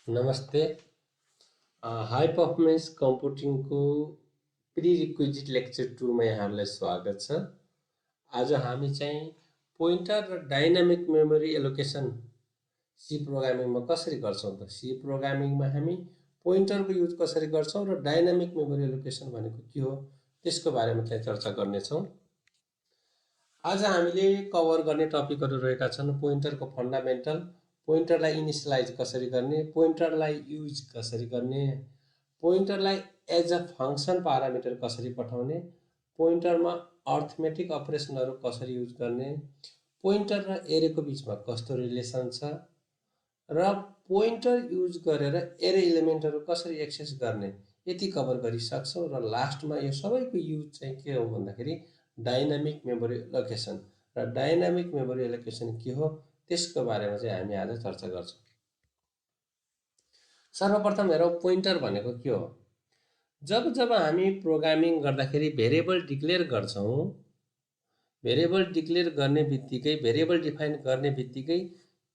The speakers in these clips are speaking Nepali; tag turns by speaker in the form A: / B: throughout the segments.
A: नमस्ते। हाई पर्फर्मेन्स कम्प्युटिङको प्रिरिक्विजिट लेक्चर 2 मा यहाँहरूलाई स्वागत छ। आज हामी चाहिँ पोइन्टर र डाइनामिक मेमोरी एलोकेसन सी प्रोग्रामिङमा कसरी गर्छौँ त सी प्रोग्रामिङमा हामी पोइन्टरको युज कसरी गर्छौँ र डाइनामिक मेमोरी एलोकेसन भनेको के हो त्यसको बारेमा चाहिँ चर्चा गर्नेछौँ। आज हामीले कभर गर्ने टपिकहरू रहेका छन् पोइन्टरको फन्डामेन्टल, पोइन्टरलाई इनिसियलाइज कसरी गर्ने, पोइन्टरलाई युज कसरी गर्ने, पोइन्टरलाई एज अ फङ्सन पारामिटर कसरी पठाउने, पोइन्टरमा अर्थमेटिक अपरेसनहरू कसरी युज गर्ने, पोइन्टर र एरेको बिचमा कस्तो रिलेसन छ र पोइन्टर युज गरेर एरे इलिमेन्टहरू कसरी एक्सेस गर्ने यति कभर गरिसक्छौँ। र लास्टमा यो सबैको युज चाहिँ के हो भन्दाखेरि डाइनामिक मेमोरी एलोकेसन र डाइनामिक मेमोरी एलोकेसन के हो त्यसको बारेमा चाहिँ हामी आज चर्चा गर्छौँ। सर्वप्रथम हेरौँ पोइन्टर भनेको के हो। जब जब हामी प्रोग्रामिङ गर्दाखेरि भेरिएबल डिक्लेयर गर्छौँ, भेरिएबल डिक्लेयर गर्ने बित्तिकै भेरिएबल डिफाइन गर्ने बित्तिकै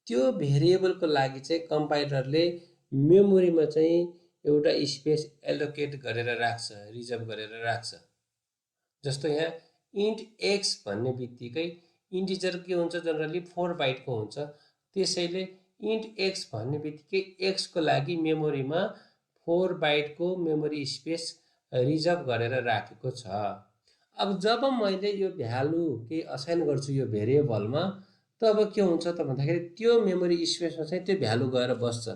A: त्यो भेरिएबलको लागि चाहिँ कम्पाइलरले मेमोरीमा चाहिँ एउटा स्पेस एलोकेट गरेर राख्छ, रिजर्भ गरेर राख्छ। जस्तो यहाँ इन्ट एक्स भन्ने बित्तिकै इन्टिजर के हुन्छ, जनरली 4 बाइटको हुन्छ। त्यसैले इन्ट एक्स भन्ने बित्तिकै एक्सको लागि मेमोरीमा 4 बाइटको मेमोरी स्पेस रिजर्भ गरेर राखेको छ। अब जब मैले यो भ्यालु केही असाइन गर्छु यो भेरिएबलमा, तब के हुन्छ त भन्दाखेरि त्यो मेमोरी स्पेसमा चाहिँ त्यो भ्यालु गएर बस्छ।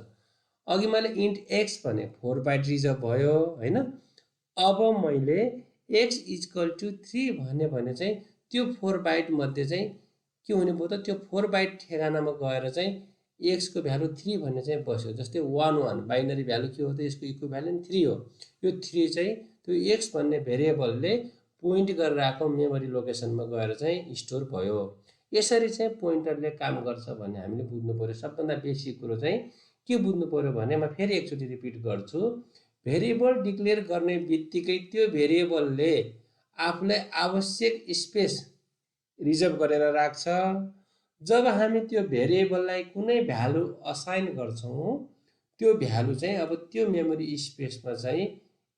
A: अघि मैले इन्ट एक्स भने 4 बाइट रिजर्भ भयो हैन। अब मैले एक्स इक्वल टु 3 भने चाहिँ त्यो 4 बाइट मध्ये चाहिँ के हुने भयो त, त्यो 4 बाइट ठेगानामा गएर चाहिँ एक्सको भ्यालु 3 भन्ने चाहिँ बस्यो। जस्तै 1 1 बाइनरी भ्यालु के हो त, यसको इक्विभ्यालेन्ट 3 हो। यो 3 चाहिँ त्यो एक्स भन्ने भेरिएबलले पोइन्ट गरेर आएको मेमोरी लोकेसनमा गएर चाहिँ स्टोर भयो। यसरी चाहिँ पोइन्टरले काम गर्छ भन्ने हामीले बुझ्नु पर्यो। सबभन्दा बेसिक कुरो चाहिँ के बुझ्नु पर्यो भने म फेरि एकचोटि रिपिट गर्छु। भेरिएबल डिक्लेयर गर्ने बित्तिकै त्यो भेरिएबलले आफूलाई आवश्यक स्पेस रिजर्भ गरेर राख्छ। जब हामी त्यो भेरिएबललाई कुनै भ्यालु असाइन गर्छौँ, त्यो भ्यालु चाहिँ अब त्यो मेमोरी स्पेसमा चाहिँ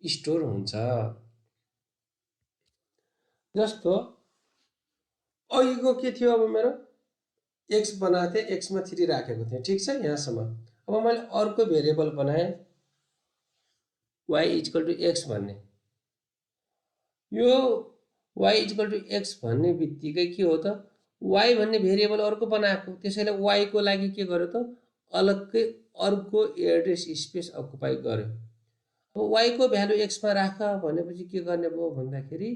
A: स्टोर हुन्छ। जस्तो अघिको के थियो, अब मेरो एक्स बनाएको थिएँ, एक्समा 3 राखेको थिएँ, ठिक छ यहाँसम्म। अब मैले अर्को भेरिएबल बनाएँ y इक्वल टु एक्स भन्ने। यो y इक्वल टु एक्स भन्ने बित्तिकै के हो त, y भन्ने भेरिएबल अर्को बनाएको, त्यसैले y को लागि के गर्यो त, अलग्गै अर्को एड्रेस स्पेस अकुपाई गर्यो। अब y को भ्यालु एक्समा राख भनेपछि के गर्ने भयो भन्दाखेरि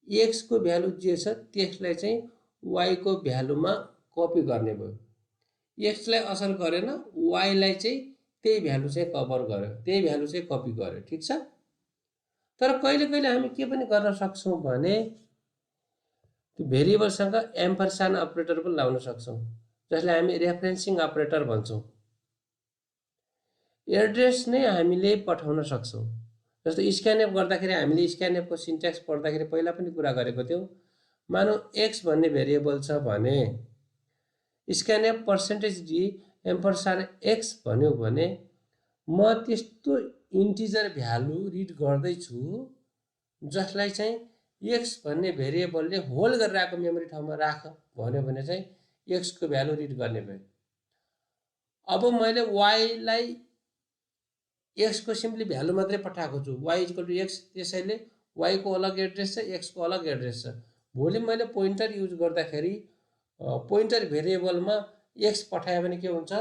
A: एक्स को भ्यालु जे छ त्यसलाई चाहिँ y को भ्यालुमा कपी गर्ने भयो। एक्सलाई असर गरेन, y लाई चाहिँ त्यही भ्यालु चाहिँ कभर गर्यो, त्यही भ्यालु चाहिँ कपी गर्यो, ठिक छ। तर कहिले कहिले हामी के पनि गर्न सक्छौँ भने त्यो भेरिएबलसँग एम्परसान अपरेटर पनि लाउन सक्छौँ, जसलाई हामी रेफरेन्सिङ अपरेटर भन्छौँ। एड्रेस नै हामीले पठाउन सक्छौँ। जस्तो स्क्यानएफ गर्दाखेरि हामीले स्क्यानएफको सिन्ट्याक्स पढ्दाखेरि पहिला पनि कुरा गरेको थियौँ। मानौ एक्स भन्ने भेरिएबल छ भने स्क्यानएफ %d एम्परसान एक्स भन्यो भने म त्यस्तो इन्टिजर भ्यालु रिड गर्दैछु जसलाई चाहिँ एक्स भन्ने भेरिएबलले होल्ड गरेर आएको मेमोरी ठाउँमा राख भन्यो भने चाहिँ एक्सको भ्यालु रिड गर्ने भयो। अब मैले y लाई एक्सको सिम्पली भ्यालु मात्रै पठाएको छु, y इक्वल टु एक्स, त्यसैले y को अलग एड्रेस छ, एक्स को अलग एड्रेस छ। भोलि मैले पोइन्टर युज गर्दाखेरि पोइन्टर भेरिएबलमा एक्स पठायो भने के हुन्छ,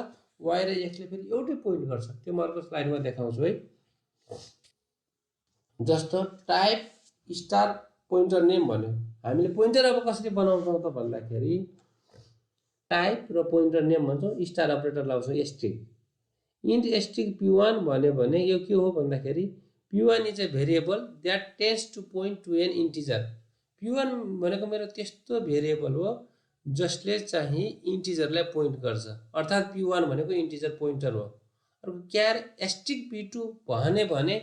A: y र एक्सले फेरि एउटै पोइन्ट गर्छ। त्यो म अर्को स्लाइडमा देखाउँछु है। जस्तो टाइप स्टार पोइन्टर नेम भन्यो, हामीले पोइन्टर अब कसरी बनाउँछौँ त भन्दाखेरि टाइप र पोइन्टर नेम भन्छौँ, स्टार अपरेटर लाउँछौँ स्ट्रिङ। इन्ट स्ट्रिङ p1 भन्यो भने यो के हो भन्दाखेरि p1 is a variable that tends to point to an integer. p1 भनेको मेरो त्यस्तो भेरिएबल हो जसले चाहिँ इन्टिजरलाई पोइन्ट गर्छ, अर्थात् p1 भनेको इन्टिजर पोइन्टर हो। अर्को क्यार स्ट्रिङ p2 भने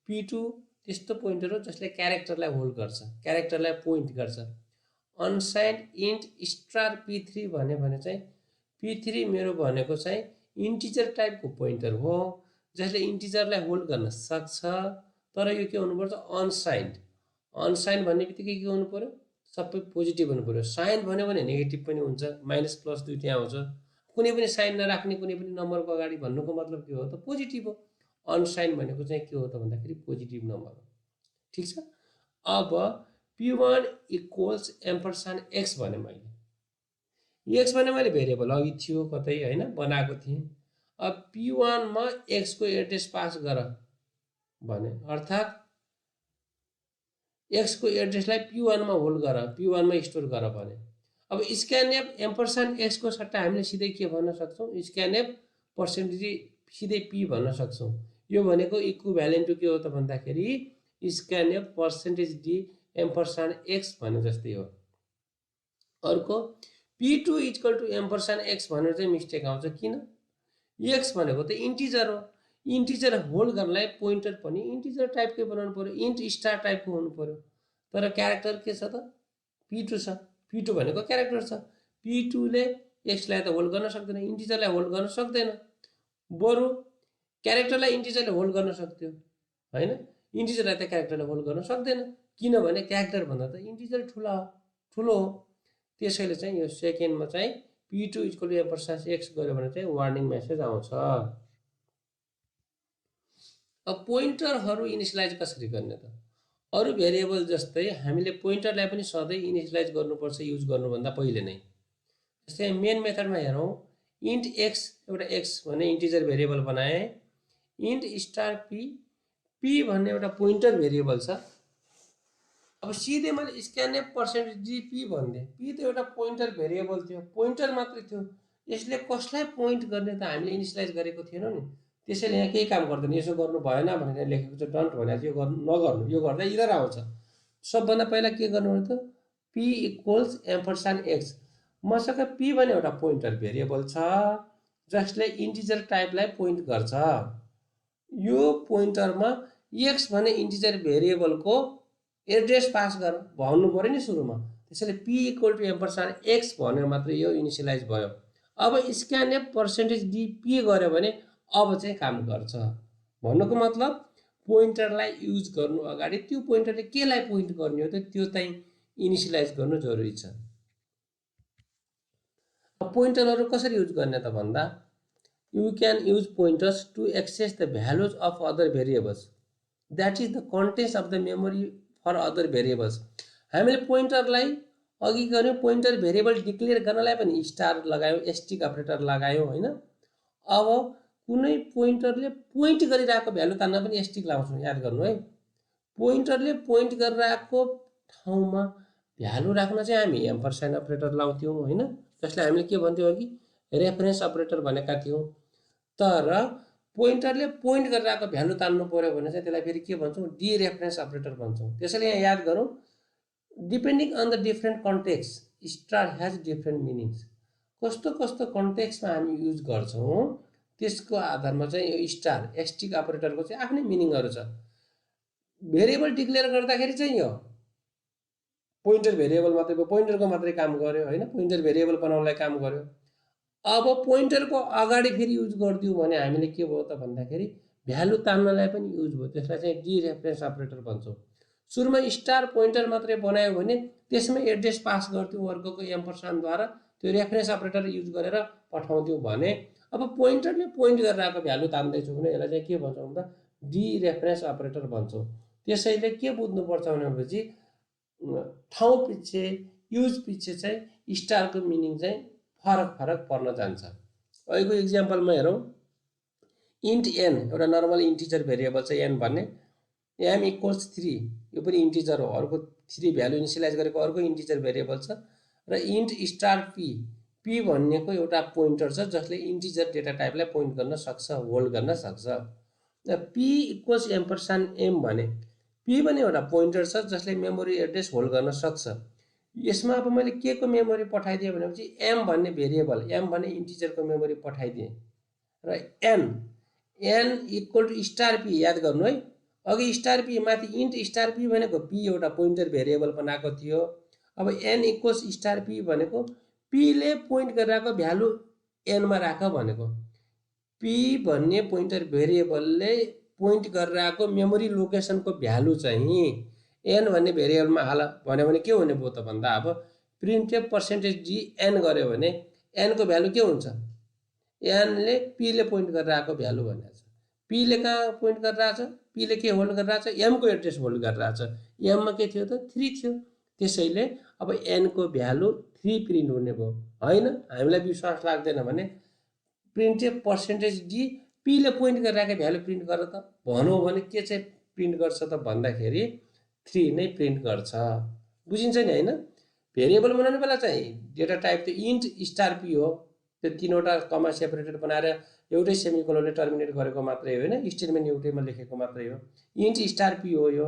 A: p2 त्यस्तो पोइन्टर हो जसले क्यारेक्टरलाई होल्ड गर्छ, क्यारेक्टरलाई पोइन्ट गर्छ। अनसाइन्ड इन्ट स्टार p3 भन्यो भने चाहिँ p3 मेरो भनेको चाहिँ इन्टिजर टाइपको पोइन्टर हो जसले इन्टिजरलाई होल्ड गर्न सक्छ, तर यो के हुनुपर्छ अनसाइन्ड। अनसाइन्ड भन्ने बित्तिकै के हुनु पर्यो सबै पोजिटिभ हुनु पर्यो। साइन भन्यो भने नेगेटिभ पनि हुन्छ, माइनस प्लस दुइटै आउँछ। कुनै पनि साइन नराख्ने कुनै पनि नम्बरको अगाडि भन्नुको मतलब के हो त पोजिटिभ हो। अनसाइन भनेको चाहिँ के हो त भन्दाखेरि पोजिटिभ नम्बर हो। ठिक छ। अब p1 इक्वल्स एम्परसान्ड एक्स भने मैले एक्स भने मैले भेरिएबल अघि थियो कतै होइन बनाएको थिएँ। अब p1 मा x को एड्रेस पास गर भने अर्थात् x को एड्रेसलाई p1 मा होल्ड गर, p1 मा स्टोर गर भने अब स्क्यानएफ एम्परसान्ड एक्स को सट्टा हामीले सिधै के भन्न सक्छौँ स्क्यानएफ पर्सेन्टेज सिधै p भन्न सक्छौँ। यो भनेको इक्विभ्यालेन्ट टु के हो त भन्दाखेरि स्क्यानएफ पर्सेन्टेज डी एम्परसान्ड एक्स भने जस्तै हो। अर्को p2 इक्वल टु एम्परसान्ड एक्स भनेर चाहिँ मिस्टेक आउँछ। किन? एक्स भनेको त इन्टिजर हो। इन्टिजर होल्ड गर्नलाई पोइन्टर पनि इन्टिजर टाइपकै बनाउनु पर्यो, इन्ट स्टार टाइपको हुनु पर्यो। तर क्यारेक्टर के छ त p2 छ। p2 भनेको क्यारेक्टर छ। p2 ले एक्सलाई त होल्ड गर्न सक्दैन, इन्टिजरलाई होल्ड गर्न सक्दैन। बरु क्यारेक्टरलाई इन्टिजरले होल्ड गर्न सक्थ्यो होइन, इन्टिजरलाई त क्यारेक्टरले होल्ड गर्न सक्दैन, किनभने क्यारेक्टर भन्दा त इन्टिजर ठुलो हो। त्यसैले चाहिँ यो सेकेन्डमा चाहिँ p2 इक्वल टु एम्परसान्ड एक्स गऱ्यो भने चाहिँ वार्निङ मेसेज आउँछ। अब पोइन्टरहरू इनिसियलाइज कसरी गर्ने त? अरू भेरिएबल जस्तै हामीले पोइन्टरलाई पनि सधैँ इनिसियलाइज गर्नुपर्छ युज गर्नुभन्दा पहिले नै। जस्तै मेन मेथडमा हेरौँ, इन्ट एक्स एउटा एक्स भन्ने इन्टिजर भेरिएबल बनाएँ, इन्ट स्टार पी भन्ने एउटा पोइन्टर भेरिएबल छ। अब सिधै मैले स्क्यानएफ पर्सेन्टेज डी पी भनिदिएँ। पी त एउटा पोइन्टर भेरिएबल थियो, पोइन्टर मात्रै थियो, यसले कसलाई पोइन्ट गर्ने त हामीले इनिसियलाइज गरेको थिएनौँ नि। त्यसैले यहाँ केही काम गर्दैन, यसो गर्नु भएन भनेर लेखेको छ डन्ट भनेर यो गर्नु नगर्नु, यो गर्दा इरर आउँछ। सबभन्दा पहिला के गर्नु भने त पी इक्वल्स एम्परसान्ड एक्स। मसँग पी भन्ने एउटा पोइन्टर भेरिएबल छ जसले इन्टिजर टाइपलाई पोइन्ट गर्छ। यो पोइन्टरमा एक्स भन्ने इन्टिजर भेरिएबलको एड्रेस पास गर भन्नु पर्यो नि सुरुमा। त्यसैले पी इक्वल टु एम्परसान्ड एक्स भनेर मात्रै यो इनिसियलाइज भयो। अब स्क्यानएफ पर्सेन्टेज डी पी गऱ्यो भने अब चाहिँ काम गर्छ। भन्नुको मतलब पोइन्टरलाई युज गर्नु अगाडि त्यो पोइन्टरले केलाई पोइन्ट गर्ने हो त त्यो चाहिँ इनिसियलाइज गर्नु जरुरी छ। पोइन्टरहरू कसरी युज गर्ने त भन्दा you can use pointers to access the values of other variables that is the contents of the memory for other variables. हामीले पोइन्टरलाई अघि गऱ्यौँ, पोइन्टर भेरिएबल डिक्लेयर गर्नलाई पनि स्टार लगायौँ, एस्टिक अपरेटर लगायौँ होइन। अब कुनै पोइन्टरले पोइन्ट गरिरहेको भ्यालु तान्न पनि एस्टिक लाउँछौँ, याद गर्नु है। पोइन्टरले पोइन्ट गरिरहेको ठाउँमा भ्यालु राख्न चाहिँ हामी एम्परसान्ड अपरेटर लाउँथ्यौँ होइन, जसलाई हामीले के भन्थ्यौँ अघि रेफरेन्स अपरेटर भनेका थियौँ। तर पोइन्टरले पोइन्ट गरिरहेको भ्यालु तान्नु पर्यो भने चाहिँ त्यसलाई फेरि के भन्छौँ डिरेफरेन्स अपरेटर भन्छौँ। त्यसैले यहाँ याद गरौँ, depending on the different context star has different meanings. कस्तो कस्तो कन्टेक्स्टमा हामी युज गर्छौँ त्यसको आधारमा चाहिँ यो स्टार एस्टिक अपरेटरको चाहिँ आफ्नै मिनिङहरू छ। भेरिएबल डिक्लेयर गर्दाखेरि चाहिँ यो पोइन्टर भेरिएबल मात्रै पोइन्टरको मात्रै काम गर्यो होइन, पोइन्टर भेरिएबल बनाउनलाई काम गर्यो। अब पोइन्टरको अगाडि फेरि युज गरिदिउँ भने हामीले के भयो त भन्दाखेरि भ्यालु तान्नलाई पनि युज भयो, त्यसलाई चाहिँ डिरेफरेन्स अपरेटर भन्छौँ। सुरुमा स्टार पोइन्टर मात्रै बनायो भने त्यसमै एड्रेस पास गर्थ्यौँ वर्गको एम्परसान्डद्वारा, त्यो रेफरेन्स अपरेटर युज गरेर पठाउँथ्यौँ भने अब पोइन्टरले पोइन्ट गरिरहेको भ्यालु तान्दैछौँ भने यसलाई चाहिँ के भन्छौँ भन्दा डिरेफरेन्स अपरेटर भन्छौँ। त्यसैले के बुझ्नुपर्छ भनेपछि ठाउँ पछि युज पछि चाहिँ स्टारको मिनिङ चाहिँ फरक पर्न जान्छ। अहिलेको इक्जाम्पलमा हेरौँ, इन्ट एन एउटा नर्मल इन्टिजर भेरिएबल छ एन भन्ने, एम इक्वल्स 3 यो पनि इन्टिजर हो, अर्को 3 भ्यालु इनिसियलाइज गरेको अर्को इन्टिजर भेरिएबल छ। र इन्ट स्टार पी भन्नेको एउटा पोइन्टर छ जसले इन्टिजर डेटा टाइपलाई पोइन्ट गर्न सक्छ, होल्ड गर्न सक्छ। पी इक्वल्स एम्परसान्ड एम भने पी भन्ने एउटा पोइन्टर छ जसले मेमोरी एड्रेस होल्ड गर्न सक्छ। यसमा अब मैले के को मेमोरी पठाइदिएँ भनेपछि एम भन्ने भेरिएबल एम भन्ने इन्टिजरको मेमोरी पठाइदिएँ। र n equal to star p याद गर्नु है, अघि स्टार पी माथि इन्ट स्टार पी भनेको पी एउटा पोइन्टर भेरिएबल बनाएको थियो। अब एन इक्वल्स स्टार पी भनेको पीले पोइन्ट गरिरहेको भ्यालु एनमा राख भनेको। पी भन्ने पोइन्टर भेरिएबलले पोइन्ट गरेर आएको मेमोरी लोकेसनको भ्यालु चाहिँ एन भन्ने भेरिएबलमा हाल भन्यो भने के हुने भयो त भन्दा अब प्रिन्टएफ पर्सेन्टेज डी एन गर्यो भने एनको भ्यालु के हुन्छ एनले पीले पोइन्ट गरेर आएको भ्यालु भनेको छ पीले कहाँ पोइन्ट गरेर आएको छ पीले के होल्ड गरेर आएको छ एमको एड्रेस होल्ड गरेर आएको छ एममा के थियो त 3 थियो त्यसैले अब एनको भ्यालु 3 प्रिन्ट हुने भयो हैन हामीलाई विश्वास लाग्दैन भने प्रिन्टएफ पर्सेन्टेज डी पीले पोइन्ट गरेर आएको भ्यालु प्रिन्ट गर त भनौँ भने के चाहिँ प्रिन्ट गर्छ त भन्दाखेरि 3 नै प्रिन्ट गर्छ बुझिन्छ नि हैन भेरिएबल बनाउने बेला चाहिँ डेटा टाइप त इन्ट स्टार पी हो त्यो तीनवटा कमा सेपरेटेड बनाएर एउटै सेमिकोलनले टर्मिनेट गरेको मात्रै हो हैन स्टेटमेन्ट एउटैमा लेखेको मात्रै हो इन्ट स्टार पी हो यो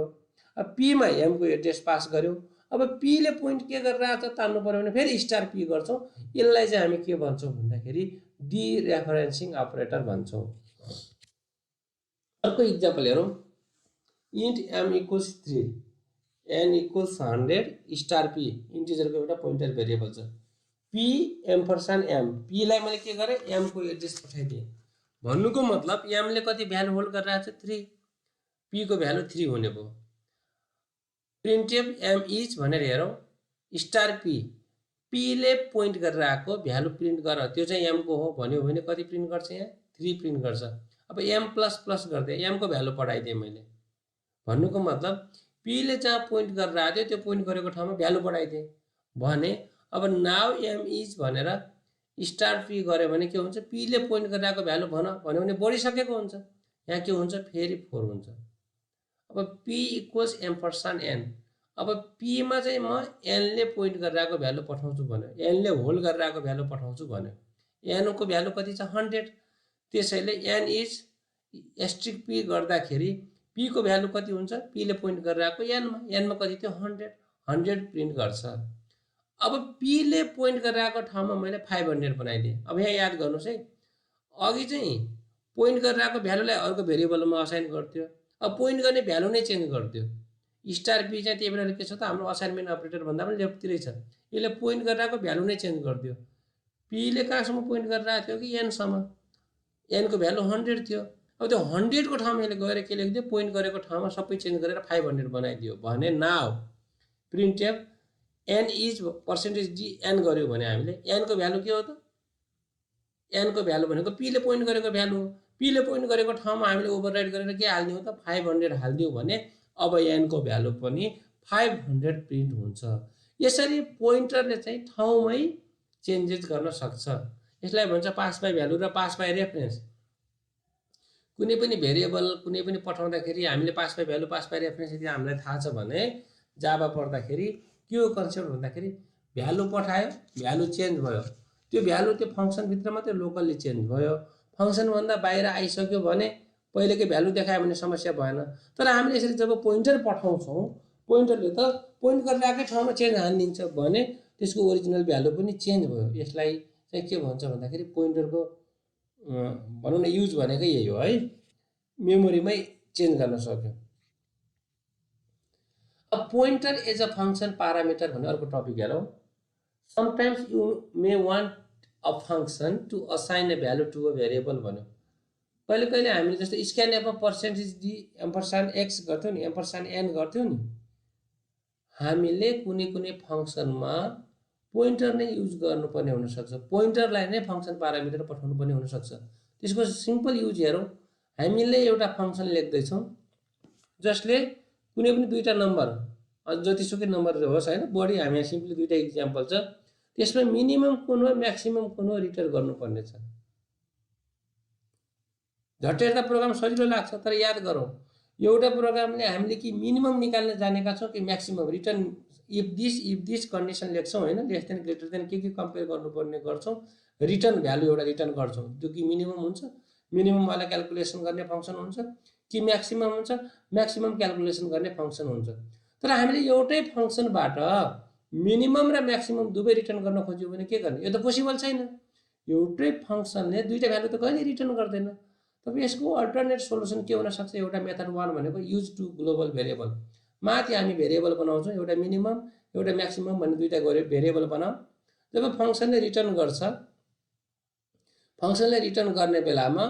A: अब पीमा एमको एड्रेस पास गर्यो अब पीले पोइन्ट के गरेर आएको छ तान्नु पर्यो भने फेरि स्टार पी गर्छौँ यसलाई चाहिँ हामी के भन्छौँ भन्दाखेरि डी रेफरेन्सिङ अपरेटर भन्छौँ अर्को इक्जाम्पल हेरौँ int m equals 3 n equals 100 star p इन्टिजरको एउटा पोइन्टर भेरिएबल छ पी एम्परसेन्ड एम पीलाई मैले के गरेँ एमको एड्रेस पठाइदिएँ भन्नुको मतलब एमले कति भ्यालु होल्ड गरिरहेको छ 3 पीको भ्यालु 3 हुने भयो प्रिन्टएफ एम इज भनेर हेरौँ स्टार पी पीले पोइन्ट गरेर आएको भ्यालु प्रिन्ट गर त्यो चाहिँ एमको हो भन्यो भने कति प्रिन्ट गर्छ यहाँ 3 प्रिन्ट गर्छ अब एम प्लस प्लस गर्दै एमको भ्यालु पढाइदिएँ मैले भन्नुको मतलब पीले जहाँ पोइन्ट गरेर आएको थियो त्यो पोइन्ट गरेको ठाउँमा भ्यालु बढाइदिएँ भने अब नाउ एम इज भनेर स्टार पी गऱ्यो भने के हुन्छ पीले पोइन्ट गरेर आएको भ्यालु भन्यो भने बढिसकेको हुन्छ यहाँ के हुन्छ फेरि 4 हुन्छ अब पी इक्वल्स एम्परसेन्ड एन अब पीमा चाहिँ म एनले पोइन्ट गरेर आएको भ्यालु पठाउँछु भन्यो एनले होल्ड गरेर आएको भ्यालु पठाउँछु भन्यो एनको भ्यालु कति छ 100 त्यसैले एन इज एस्ट्रिक पी गर्दाखेरि पीको भ्यालु कति हुन्छ पीले पोइन्ट गरेर आएको एनमा कति थियो 100 प्रिन्ट गर्छ अब पीले पोइन्ट गरेर आएको ठाउँमा मैले 500 बनाइदिएँ अब यहाँ याद गर्नुहोस् है अघि चाहिँ पोइन्ट गरेर आएको भ्यालुलाई अर्को भेरिएबलमा असाइन गर्थ्यो अब पोइन्ट गर्ने भ्यालु नै चेन्ज गर्थ्यो स्टार पी चाहिँ त्यही बेला के छ त हाम्रो असाइनमेन्ट अपरेटर भन्दा पनि लेफ्टतिरै छ यसले पोइन्ट गरेर आएको भ्यालु नै चेन्ज गरिदियो पीले कहाँसम्म पोइन्ट गरेर आएको थियो कि एनसम्म एनको भ्यालु 100 थियो अब त्यो 100 को ठाउँमा यसले गएर के लेखिदियो पोइन्ट गरेको ठाउँमा सबै चेन्ज गरेर 500 बनाइदियो भने now printf n is percentage d n गर्यो भने हामीले एनको भ्यालु के हो त एनको भ्यालु भनेको पीले पोइन्ट गरेको भ्यालु हो पीले पोइन्ट गरेको ठाउँमा हामीले ओभरराइड गरेर के हाल्दियौँ त 500 हाल्दियौँ भने अब एनको भ्यालु पनि 500 प्रिन्ट हुन्छ यसरी पोइन्टरले चाहिँ ठाउँमै चेन्जेस गर्न सक्छ यसलाई भन्छ पास बाई भ्यालु र पास बाई रेफरेन्स कुनै पनि भेरिएबल कुनै पनि पठाउँदाखेरि हामीले pass by value pass by reference यदि हामीलाई थाहा छ भने जाभा पढ्दाखेरि के हो कन्सेप्ट भन्दाखेरि भ्यालु पठायो भ्यालु चेन्ज भयो त्यो भ्यालु त्यो फङ्सनभित्र मात्रै लोकल्ली चेन्ज भयो फङ्सनभन्दा बाहिर आइसक्यो भने पहिलेकै भ्यालु देखायो भने समस्या भएन तर हामीले यसरी जब पोइन्टर पठाउँछौँ पोइन्टरले त पोइन्ट गरेर आएकै ठाउँमा चेन्ज हानिदिन्छ भने त्यसको ओरिजिनल भ्यालु पनि चेन्ज भयो यसलाई चाहिँ के भन्छ भन्दाखेरि पोइन्टरको भनौँ न युज भनेकै यही हो है मेमोरीमै चेन्ज गर्न सक्यो अब pointer as a function parameter भन्ने अर्को टपिक हेरौँ sometimes you may want a function to assign a value to a variable भन्यो कहिले कहिले हामीले जस्तो स्क्यानएफमा पर्सेन्टेज डी एम्परसेन्ड एक्स गर्थ्यौँ नि एम्परसेन्ड एन गर्थ्यौँ नि हामीले कुनै कुनै फंक्सनमा पोइन्टर नै युज गर्नुपर्ने हुनसक्छ पोइन्टरलाई नै फंक्शन पारामिटर पठाउनु पर्ने हुनसक्छ त्यसको सिम्पल युज हेरौँ हामीले एउटा फंक्सन लेख्दैछौँ जसले कुनै पनि दुईटा नम्बर जतिसुकै नम्बर होस् हैन बढी हामी सिम्पली दुईटा इक्जाम्पल छ त्यसमा मिनिमम कुन हो म्याक्सिमम कुन हो रिटर्न गर्नुपर्ने छ झट्टै हेर्दा प्रोग्राम सजिलो लाग्छ तर याद गरौँ एउटा प्रोग्रामले हामीले कि मिनिमम निकाल्न जानेका छौँ कि maximum return if this condition लेख्छौँ हैन लेस देन ग्रेटर देन के कम्पेयर गर्नुपर्ने गर्छौँ रिटर्न भ्यालु एउटा रिटर्न गर्छौँ जो कि मिनिमम हुन्छ मिनिमम वाला क्याल्कुलेसन गर्ने फंक्सन हुन्छ कि म्याक्सिमम हुन्छ म्याक्सिमम क्याल्कुलेसन गर्ने फंक्सन हुन्छ तर हामीले एउटै फंक्सनबाट मिनिमम र म्याक्सिमम दुवै रिटर्न गर्न खोज्यौँ भने के गर्ने यो त पोसिबल छैन एउटै फंक्सनले दुईटा भ्यालु त कहिले रिटर्न गर्दैन तब यसको अल्टरनेट सोलुसन के हुन सक्छ एउटा मेथड 1 भनेको युज टु ग्लोबल भेरिएबल माथि हामी भेरिएबल बनाउँछौँ एउटा मिनिमम एउटा म्याक्सिमम भन्ने दुईटा भेरिएबल बनाऊ जब फंक्सनले रिटर्न गर्छ फङ्सनलाई रिटर्न गर्ने बेलामा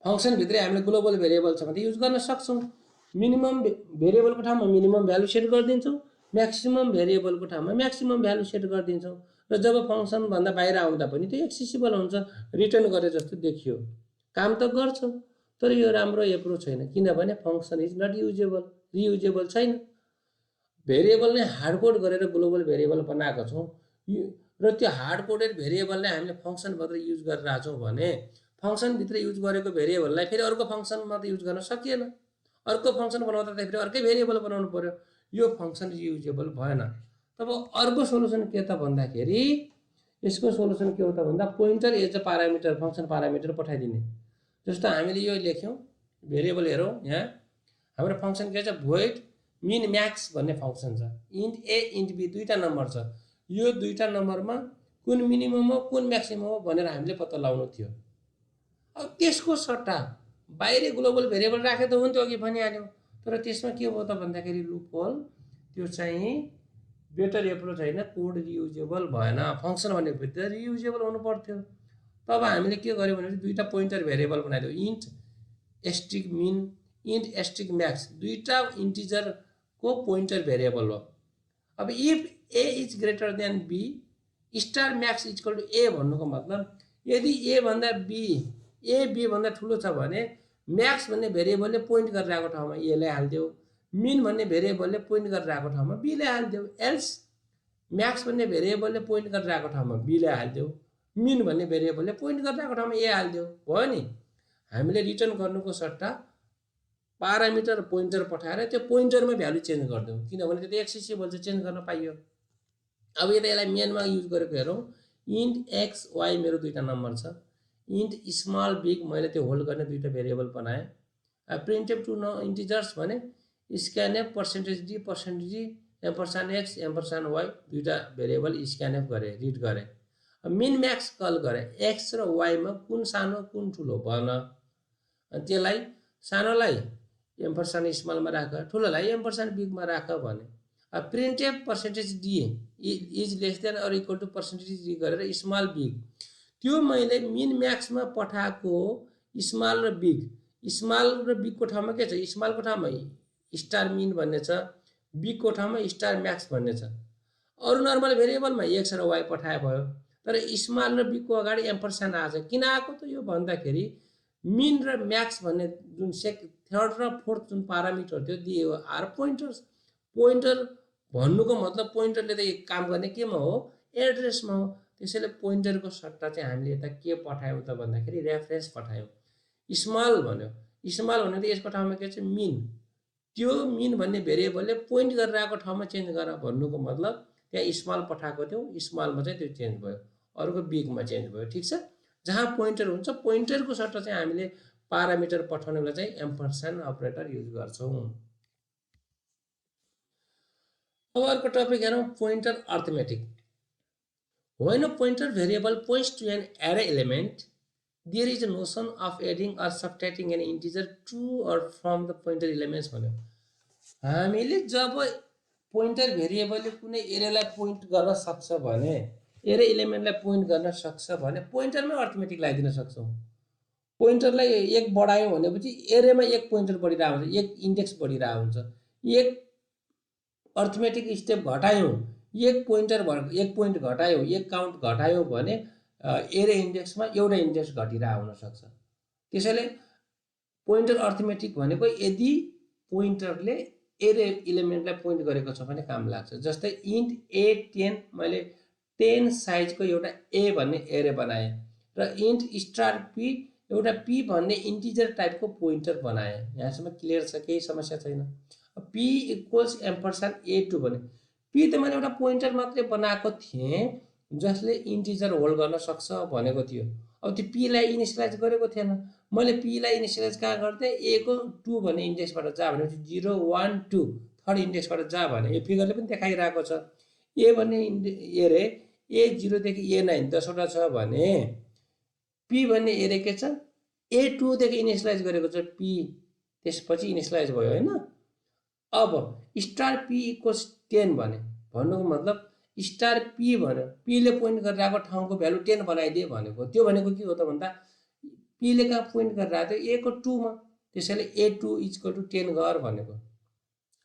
A: फङ्सनभित्रै हामीले ग्लोबल भेरिएबल छ भने युज गर्न सक्छौँ। मिनिमम भेरिएबलको ठाउँमा मिनिमम भ्यालु सेट गरिदिन्छौँ, म्याक्सिमम भेरिएबलको ठाउँमा म्याक्सिमम भ्यालु सेट गरिदिन्छौँ र जब फङ्सनभन्दा बाहिर आउँदा पनि त्यो एक्सेसिबल हुन्छ, रिटर्न गरे जस्तो देखियो। काम त गर्छ, तर यो राम्रो एप्रोच छैन, किनभने function is not usable, reusable छैन। भेरिएबल नै हार्डकोड गरेर ग्लोबल भेरिएबल बनाएको छौँ र त्यो हार्डकोडेड भेरिएबललाई हामीले फङ्सनभित्र युज गरिरहेको छौँ भने फङ्सनभित्र युज गरेको भेरिएबललाई फेरि अर्को फङ्सनमा त युज गर्न सकिएन। अर्को फङ्सन बनाउँदा फेरि अर्कै भेरिएबल बनाउनु पर्यो, यो फङ्सन युजेबल भएन। तब अर्को सोल्युसन के त भन्दाखेरि यसको सोल्युसन के हो त भन्दा pointer as a parameter, function parameter पठाइदिने। जस्तो हामीले यो लेख्यौँ, भेरिएबल हेरौँ, यहाँ हाम्रो फङ्सन के छ, भोइड मिन म्याक्स भन्ने फङ्सन छ। इन्ट ए इन्ट बी दुईवटा नम्बर छ, यो दुईवटा नम्बरमा कुन मिनिमम हो कुन म्याक्सिमम हो भनेर हामीले पत्ता लगाउनु थियो। अब त्यसको सट्टा बाहिरी ग्लोबल भेरिएबल राखे त हुन्थ्यो, अघि भनिहाल्यौँ, तर त्यसमा के भयो त भन्दाखेरि लुप होल, त्यो चाहिँ बेटर एप्रोच होइन, कोड रियुजेबल भएन। फङ्सन भन्ने भित्र रियुजेबल हुनु पर्थ्यो। तब हामीले के गर्यौँ भने दुईवटा पोइन्टर भेरिएबल बनाइदियो, int asterisk min, int asterisk max, दुईवटा इन्टिजरको पोइन्टर भेरिएबल हो। अब if a is greater than b star max equal to a भन्नुको मतलब यदि ए भन्दा बी, ए बी भन्दा ठुलो छ भने म्याक्स भन्ने भेरिएबलले पोइन्ट गरिरहेको ठाउँमा एलाई हालिदेऊ, मिन भन्ने भेरिएबलले पोइन्ट गरिरहेको ठाउँमा बीलाई हालिदेऊ। एल्स म्याक्स भन्ने भेरिएबलले पोइन्ट गरिरहेको ठाउँमा बीलाई हालिदेऊ, मिन भन्ने भेरिएबलले पोइन्ट गरिरहेको ठाउँमा ए हालिदेऊ, भयो नि। हामीले रिटर्न गर्नुको सट्टा पारामिटर पोइन्टर पठाएर त्यो पोइन्टरमा भ्यालु चेन्ज गरिदिउँ, किनभने त्यो एक्सेसिबल चाहिँ चेन्ज गर्न पाइयो। अब यता यसलाई मेनमा युज गरेको हेरौँ, इन्ट एक्स वाई मेरो दुईवटा नम्बर छ, इन्ट स्मल बिग मैले त्यो होल्ड गर्ने दुईवटा भेरिएबल बनाएँ। प्रिन्टेड टु नो इन्टिजर्स भने स्क्यानएफ %d %d $x $y दुईवटा भेरिएबल स्क्यानएफ गरेँ, रिड गरेँ। मिन म्याक्स कल गरेँ, एक्स र वाईमा कुन सानो कुन ठुलो भन, त्यसलाई सानोलाई $स्मलमा राख, ठुलोलाई $बिगमा राख भने। Printed %d is less than or equal to %d गरेर स्मल बिग, त्यो मैले मिन म्याक्समा पठाएको स्मल र बिग, स्मल र बिगको ठाउँमा के छ, स्मलको ठाउँमा स्टार मिन भन्ने छ, बिगको ठाउँमा स्टार म्याक्स भन्ने छ। अरू नर्मल भेरिएबलमा एक्स र वाई पठाए भयो, तर स्मल र बिगको अगाडि एम्परसेन्ड आएको छ। किन आएको त यो भन्दाखेरि मिन र म्याक्स भन्ने जुन थर्ड र फोर्थ जुन पारामिटर थियो दिए हो आर पोइन्टर्स। पोइन्टर भन्नुको मतलब पोइन्टरले त काम गर्ने केमा हो, एड्रेसमा हो। त्यसैले पोइन्टरको सट्टा चाहिँ हामीले यता के पठायौँ त भन्दाखेरि रेफरेन्स पठायौँ। स्मल भन्यो, स्मल भन्यो त यसको ठाउँमा के छ, मिन, त्यो मिन भन्ने भेरिएबलले पोइन्ट गरिरहेको ठाउँमा चेन्ज गर भन्नुको मतलब त्यहाँ स्मल पठाएको थियो, स्मलमा चाहिँ त्यो चेन्ज भयो, अरूको बिगमा चेन्ज भयो। ठिक छ, जहाँ पोइन्टर हुन्छ पोइन्टरको सट्टा चाहिँ हामीले पारामिटर पठाउने बेला चाहिँ एम्परसेन्ड अपरेटर युज गर्छौँ। अब अर्को टपिक हेरौँ, pointer arithmetic. When a pointer variable points to an array element, there is a notion of adding or subtracting an integer to or from the pointer elements भन्यो। हामीले जब पोइन्टर भेरिएबलले कुनै एरेलाई पोइन्ट गर्न सक्छ भने, एरे एलिमेन्टलाई पोइन्ट गर्न सक्छ भने पोइन्टरमै अर्थमेटिक लगाइदिन सक्छौँ। पोइन्टरलाई एक बढायौँ भनेपछि एरेमा एक पोइन्टर बढिरहेको हुन्छ, एक इन्डेक्स बढिरहेको हुन्छ। एक अर्थमेटिक स्टेप घटायौँ, एक पोइन्ट घटायौँ, एक काउन्ट घटायौँ भने एरे इन्डेक्समा एउटा इन्डेक्स घटिरहेको हुनसक्छ। त्यसैले पोइन्टर अर्थमेटिक भनेको यदि पोइन्टरले एरे इलिमेन्टलाई पोइन्ट गरेको छ भने काम लाग्छ। जस्तै इन्ट A10 मैले 10 साइजको एउटा ए भन्ने एरे बनाएँ र इन्ट स्टार पी एउटा पी भन्ने इन्टिजर टाइपको पोइन्टर बनाएँ। यहाँसम्म क्लियर छ, केही समस्या छैन। पी इक्वल्स एम्परसेन्ड A2 भने पी त मैले एउटा पोइन्टर मात्रै बनाएको थिएँ जसले इन्टिजर होल्ड गर्न सक्छ भनेको थियो। अब त्यो पीलाई इनिसियलाइज गरेको थिएन, मैले पीलाई इनिसियलाइज कहाँ गर्थेँ, ए को 2 भन्ने इन्डेक्सबाट जा भनेपछि 0 1 2 थर्ड इन्डेक्सबाट जा भने यो फिगरले पनि देखाइरहेको छ। ए भन्ने एरे A0 देखि A9 10वटा छ भने पी भन्ने एरे के छ, A2 देखि इनिसियलाइज गरेको छ पी, त्यसपछि इनिसियलाइज भयो होइन। अब स्टार पी इक्वल्स 10 भने भन्नुको मतलब स्टार पी भन्यो, पीले पोइन्ट गरेर आएको ठाउँको भ्यालु 10 बनाइदिए भनेको। त्यो भनेको के हो त भन्दा पीले कहाँ पोइन्ट गरेर आएको थियो, ए को 2 मा, त्यसैले A2 इक्वल टु 10 गर भनेको।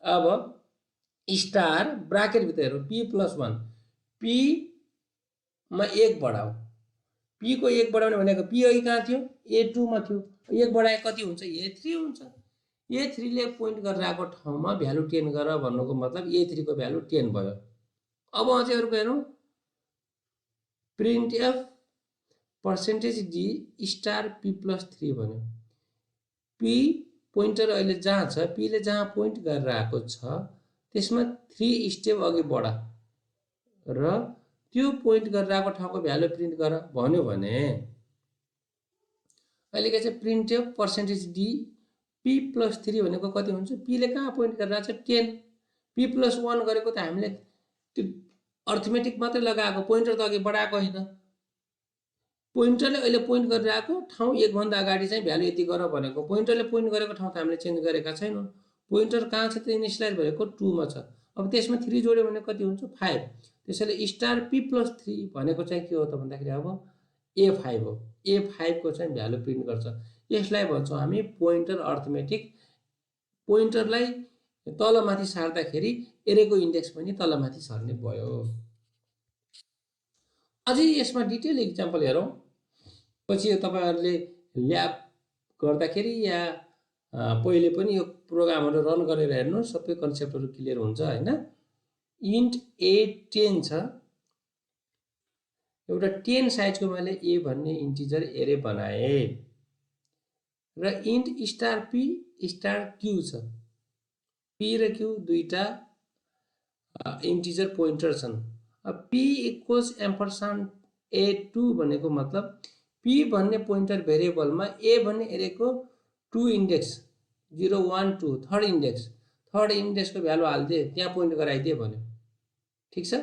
A: अब स्टार ब्राकेटभित्र हेरौँ, पी प्लस 1, पी मा 1 बढाऊ, पी को 1 बढाउने भनेको पी अघि कहाँ थियो, A2 मा थियो, 1 बढाए कति हुन्छ, A3 हुन्छ। A3 ले पोइन्ट गरेर आएको ठाउँमा भ्यालु 10 गर भन्नुको मतलब A3 को भ्यालु 10 भयो। अब अझै अरुको हेरौँ, print F percentage D star p plus 3 भन्यो। पी पोइन्टर अहिले जहाँ छ, पीले जहाँ पोइन्ट गरेर आएको छ त्यसमा 3 स्टेप अघि बढा र त्यो पोइन्ट गरेर आएको ठाउँको भ्यालु प्रिन्ट गर भन्यो भने अहिले के छ, print F percentage D P plus 3 भनेको कति हुन्छ, पीले कहाँ पोइन्ट गरेर आएको छ 10, पी प्लस 1 गरेको त हामीले त्यो अर्थमेटिक मात्रै लगाएको, पोइन्टर त अघि बढाएको होइन। पोइन्टरले अहिले पोइन्ट गरेर आएको ठाउँ 1 भन्दा अगाडि चाहिँ भ्यालु यति गर भनेको, पोइन्टरले पोइन्ट गरेको ठाउँ त हामीले चेन्ज गरेका छैनौँ। पोइन्टर कहाँ छ त, इनिसियलाइज भएको 2 मा छ। अब त्यसमा 3 जोड्यो भने कति हुन्छ, 5। त्यसैले स्टार पी प्लस 3 भनेको चाहिँ के हो त भन्दाखेरि अब A5 हो। A5 को चाहिँ भ्यालु प्रिन्ट गर्छ। यसलाई भन्छौँ हामी पोइन्टर अर्थमेटिक। पोइन्टरलाई तलमाथि सार्दाखेरि एरेको इन्डेक्स पनि तलमाथि सर्ने भयो। अझै यसमा डिटेल इक्जाम्पल हेरौँ, पछि तपाईहरुले ल्याब गर्दाखेरि या पहिले पनि यो प्रोग्रामहरु रन गरेर हेर्नु, सबै कन्सेप्टहरु क्लियर हुन्छ हैन। इन्ट A10 छ, एउटा 10 साइजको मैले a भन्ने इन्टिजर एरे बनाए र int star p star q छ। p र q दुईटा इन्टिजर पोइन्टर छन्। अब p इक्वल्स एम्परसान्ड A2 भनेको मतलब p भन्ने पोइन्टर भेरिएबलमा a भन्ने एरेको 2 इन्डेक्स 0 1 2 थर्ड इन्डेक्सको भ्यालु हाल्दे, त्यहाँ पोइन्ट गराइदिए भन्यो। ठीक छ।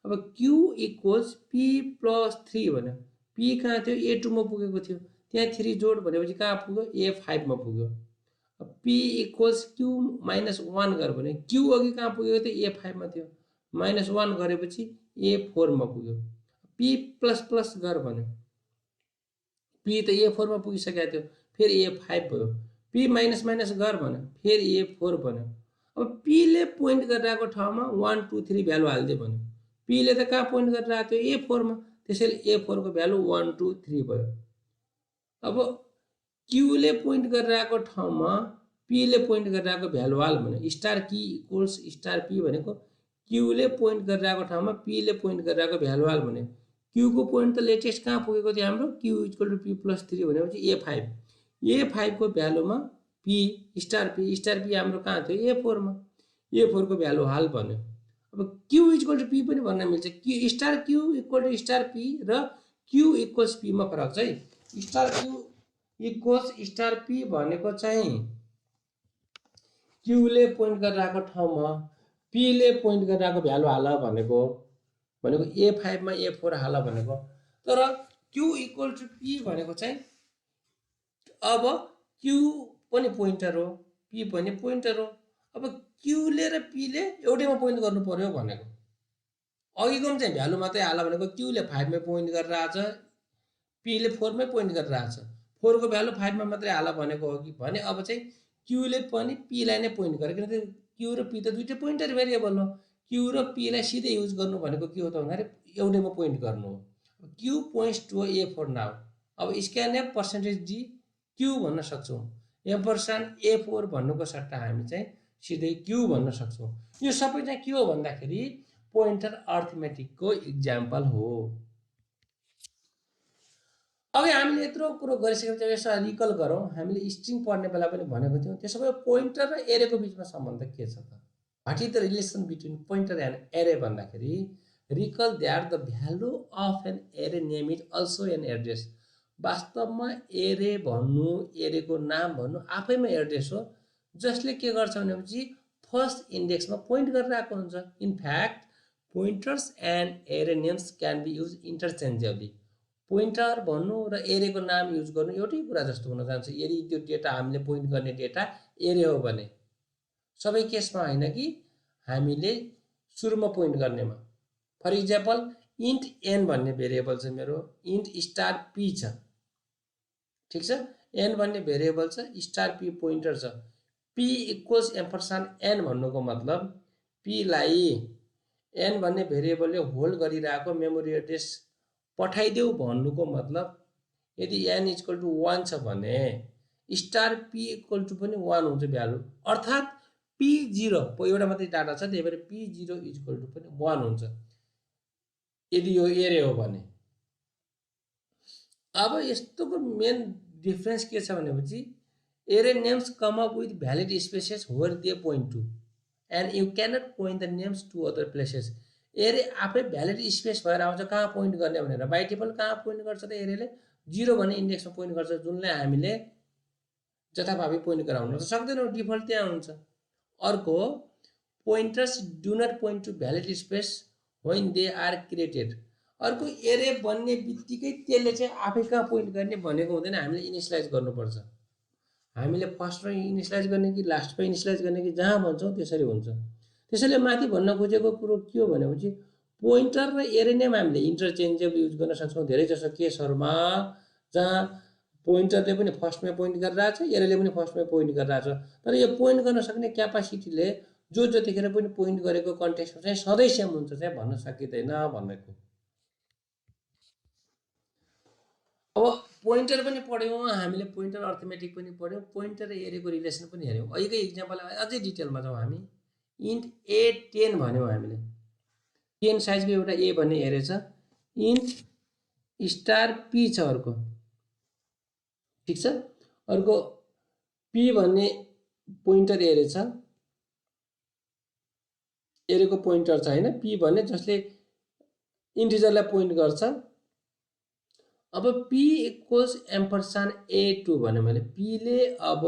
A: अब q इक्वल्स p प्लस 3 भन्यो, p कहाँ थियो, A2 मा पुगेको थियो, त्यहाँ 3 जोड भनेपछि कहाँ पुग्यो, A5 मा पुग्यो। अब p इक्वल्स q माइनस 1 गर भन्यो, q अघि कहाँ पुगेको थियो, A5 मा थियो, माइनस 1 गरेपछि A4 मा पुग्यो। p प्लस प्लस गर भन्यो, p त A4 मा पुगिसकेको थियो, फेरि A5 भयो। p माइनस माइनस गर भन्यो, फेरि A4 भन्यो। अब p ले पोइन्ट गरेर आएको ठाउँमा 1 2 3 भ्यालु हाल्दे भन्यो, p ले त कहाँ पोइन्ट गरेर आएको थियो, A4 मा, त्यसैले A4 को भ्यालु 1 2 3 भयो। अब q ले पोइन्ट गरेर आएको ठाउँमा p ले पोइन्ट गरेर आएको भ्यालु हाल भन्यो, स्टार की इक्वल्स स्टार p भनेको q ले पोइन्ट गरेर आएको ठाउँमा p ले पोइन्ट गरेर आएको भ्यालु हाल भन्यो। q को पोइन्ट त लेटेस्ट कहाँ पुगेको थियो हाम्रो, q equal to p plus 3 भनेपछि A5 को भ्यालुमा स्टार p हाम्रो कहाँ थियो, A4 मा, A4 को भ्यालु हाल भन्यो। अब q इक्वल टु p पनि भन्न मिल्छ, q star q equal to star p र q इक्वल्स p मा फरक छ है। Star q equals star p भनेको चाहिँ q ले पोइन्ट गरेर आएको ठाउँमा p ले पोइन्ट गरेर आएको भ्यालु हाल भनेको A5 मा A4 हाल भनेको। तर q इक्वल टु p भनेको चाहिँ अब q पनि पोइन्टर हो, p पनि पोइन्टर हो। अब q ले र p ले एउटैमा पोइन्ट गर्नु पर्यो भनेको। अघिको चाहिँ भ्यालु मात्रै हाल भनेको q ले 5 मा पोइन्ट गरेर आछ, p ले 4 मै पोइन्ट गरेर आछ, 4 को भ्यालु 5 मा मात्रै हाल भनेको हो कि भने अब चाहिँ q ले पनि p लाई नै पोइन्ट गर्यो, किनकि q र p त दुईटै पोइन्टर भेरिएबल हो। q र p लाई सिधै युज गर्नु भनेको के हो त भन्दाखेरि एउटैमा पोइन्ट गर्नु हो। q points to A4 now. अब स्क्यानएफ पर्सेन्टेज d q भन्न सक्छौं, एम्परसान्ड A4 भन्नुको सट्टा हामी चाहिँ सिधै q भन्न सक्छौं। यो सबै चाहिँ के हो भन्दाखेरि पोइन्टर अर्थमेटिकको इक्जाम्पल हो। अघि हामीले यत्रो कुरो गरिसकेपछि यसो रिकल गरौँ, हामीले स्ट्रिङ पढ्ने बेला पनि भनेको थियौँ, त्यसो भए पोइन्टर र एरेको बीचमा सम्बन्ध के छ त, what is the relation between pointer and array भन्दाखेरि recall that the value of an array name is also an address. वास्तवमा एरे भन्नु, एरेको नाम भन्नु आफैमा एड्रेस हो, जसले के गर्छ भनेपछि फर्स्ट इन्डेक्समा पोइन्ट गरेर आएको हुन्छ। In fact pointers and array names can be use interchangeably. Pointer भन्नु र एरेको नाम युज गर्नु एउटै कुरा जस्तो हुन जान्छ यदि त्यो डेटा हामीले पोइन्ट गर्ने डेटा एरे हो भने। सबै केसमा होइन कि हामीले सुरुमा पोइन्ट गर्नेमा। फर इक्जाम्पल इन्ट एन भन्ने भेरिएबल छ मेरो, इन्ट स्टार पी छ, ठिक छ। एन भन्ने भेरिएबल छ, स्टार पी पोइन्टर छ। पी इक्वल्स एम्परसान्ड एन भन्नुको मतलब पी लाई एन भन्ने भेरिएबलले होल्ड गरिरहेको मेमोरी एड्रेस पठाइदेऊ भन्नुको मतलब यदि एन इक्वल टु 1 छ भने स्टार पी इक्वल टु पनि 1 हुन्छ भ्यालु, अर्थात् P0 एउटा मात्रै डाटा छ, त्यही भएर P0 इक्वल टु पनि 1 हुन्छ यदि यो एरे हो भने। अब यस्तोको मेन डिफरेन्स के छ भनेपछि array names come up with valid spaces where they point to and you cannot point the names to other places. Array आफै भ्यालिड स्पेस भएर आउँछ, कहाँ पोइन्ट गर्ने भनेर बाइ डिफल्ट कहाँ पोइन्ट गर्छ त एरेले 0 भन्ने इन्डेक्समा पोइन्ट गर्छ, जुनलाई हामीले जथाभावी पोइन्ट गराउन त सक्दैनौँ, डिफल्ट त्यहाँ हुन्छ। अर्को pointers do not point to valid space when they are created. अर्को एरे बन्ने बित्तिकै त्यसले चाहिँ आफै कहाँ पोइन्ट गर्ने भनेको हुँदैन, हामीले इनिसियलाइज गर्नुपर्छ। हामीले फर्स्टमा इनिसियलाइज गर्ने कि लास्टमा इनिसियलाइज गर्ने कि जहाँ भन्छौँ त्यसरी हुन्छ। त्यसैले माथि भन्न खोजेको कुरो के हो भनेपछि पोइन्टर र एरे नेम हामीले इन्टरचेन्जेबल युज गर्न सक्छौँ धेरै जसो केसहरूमा, जहाँ पोइन्टरले पनि फर्स्टमै पोइन्ट गरिरहेछ, एरेले पनि फर्स्टमै पोइन्ट गरिरहेछ। तर यो पोइन्ट गर्न सक्ने क्यापासिटीले जो जतिखेर पनि पोइन्ट गरेको कन्टेक्स्टमा चाहिँ सधैँ सेम हुन्छ चाहिँ भन्न सकिँदैन भनेको। अब पोइन्टर पनि पढ्यौँ हामीले, पोइन्टर अर्थमेटिक पनि पढ्यौँ, पोइन्टर र एरेको रिलेसन पनि हेऱ्यौँ। अहिलेकै इक्जाम्पल अझै डिटेलमा जाउँ हामी। इन्ट A10 भन्यौँ हामीले, 10 साइजको एउटा ए भन्ने एरे छ, इन्ट स्टार पी छ अर्को, ठिक छ। अर्को पी भन्ने पोइन्टर एरे छ, एरेको पोइन्टर छ होइन, पी भन्ने जसले इन्टिजरलाई पोइन्ट गर्छ। अब पी इक्वल्स एम्परसान्ड A2 भने मैले पीले अब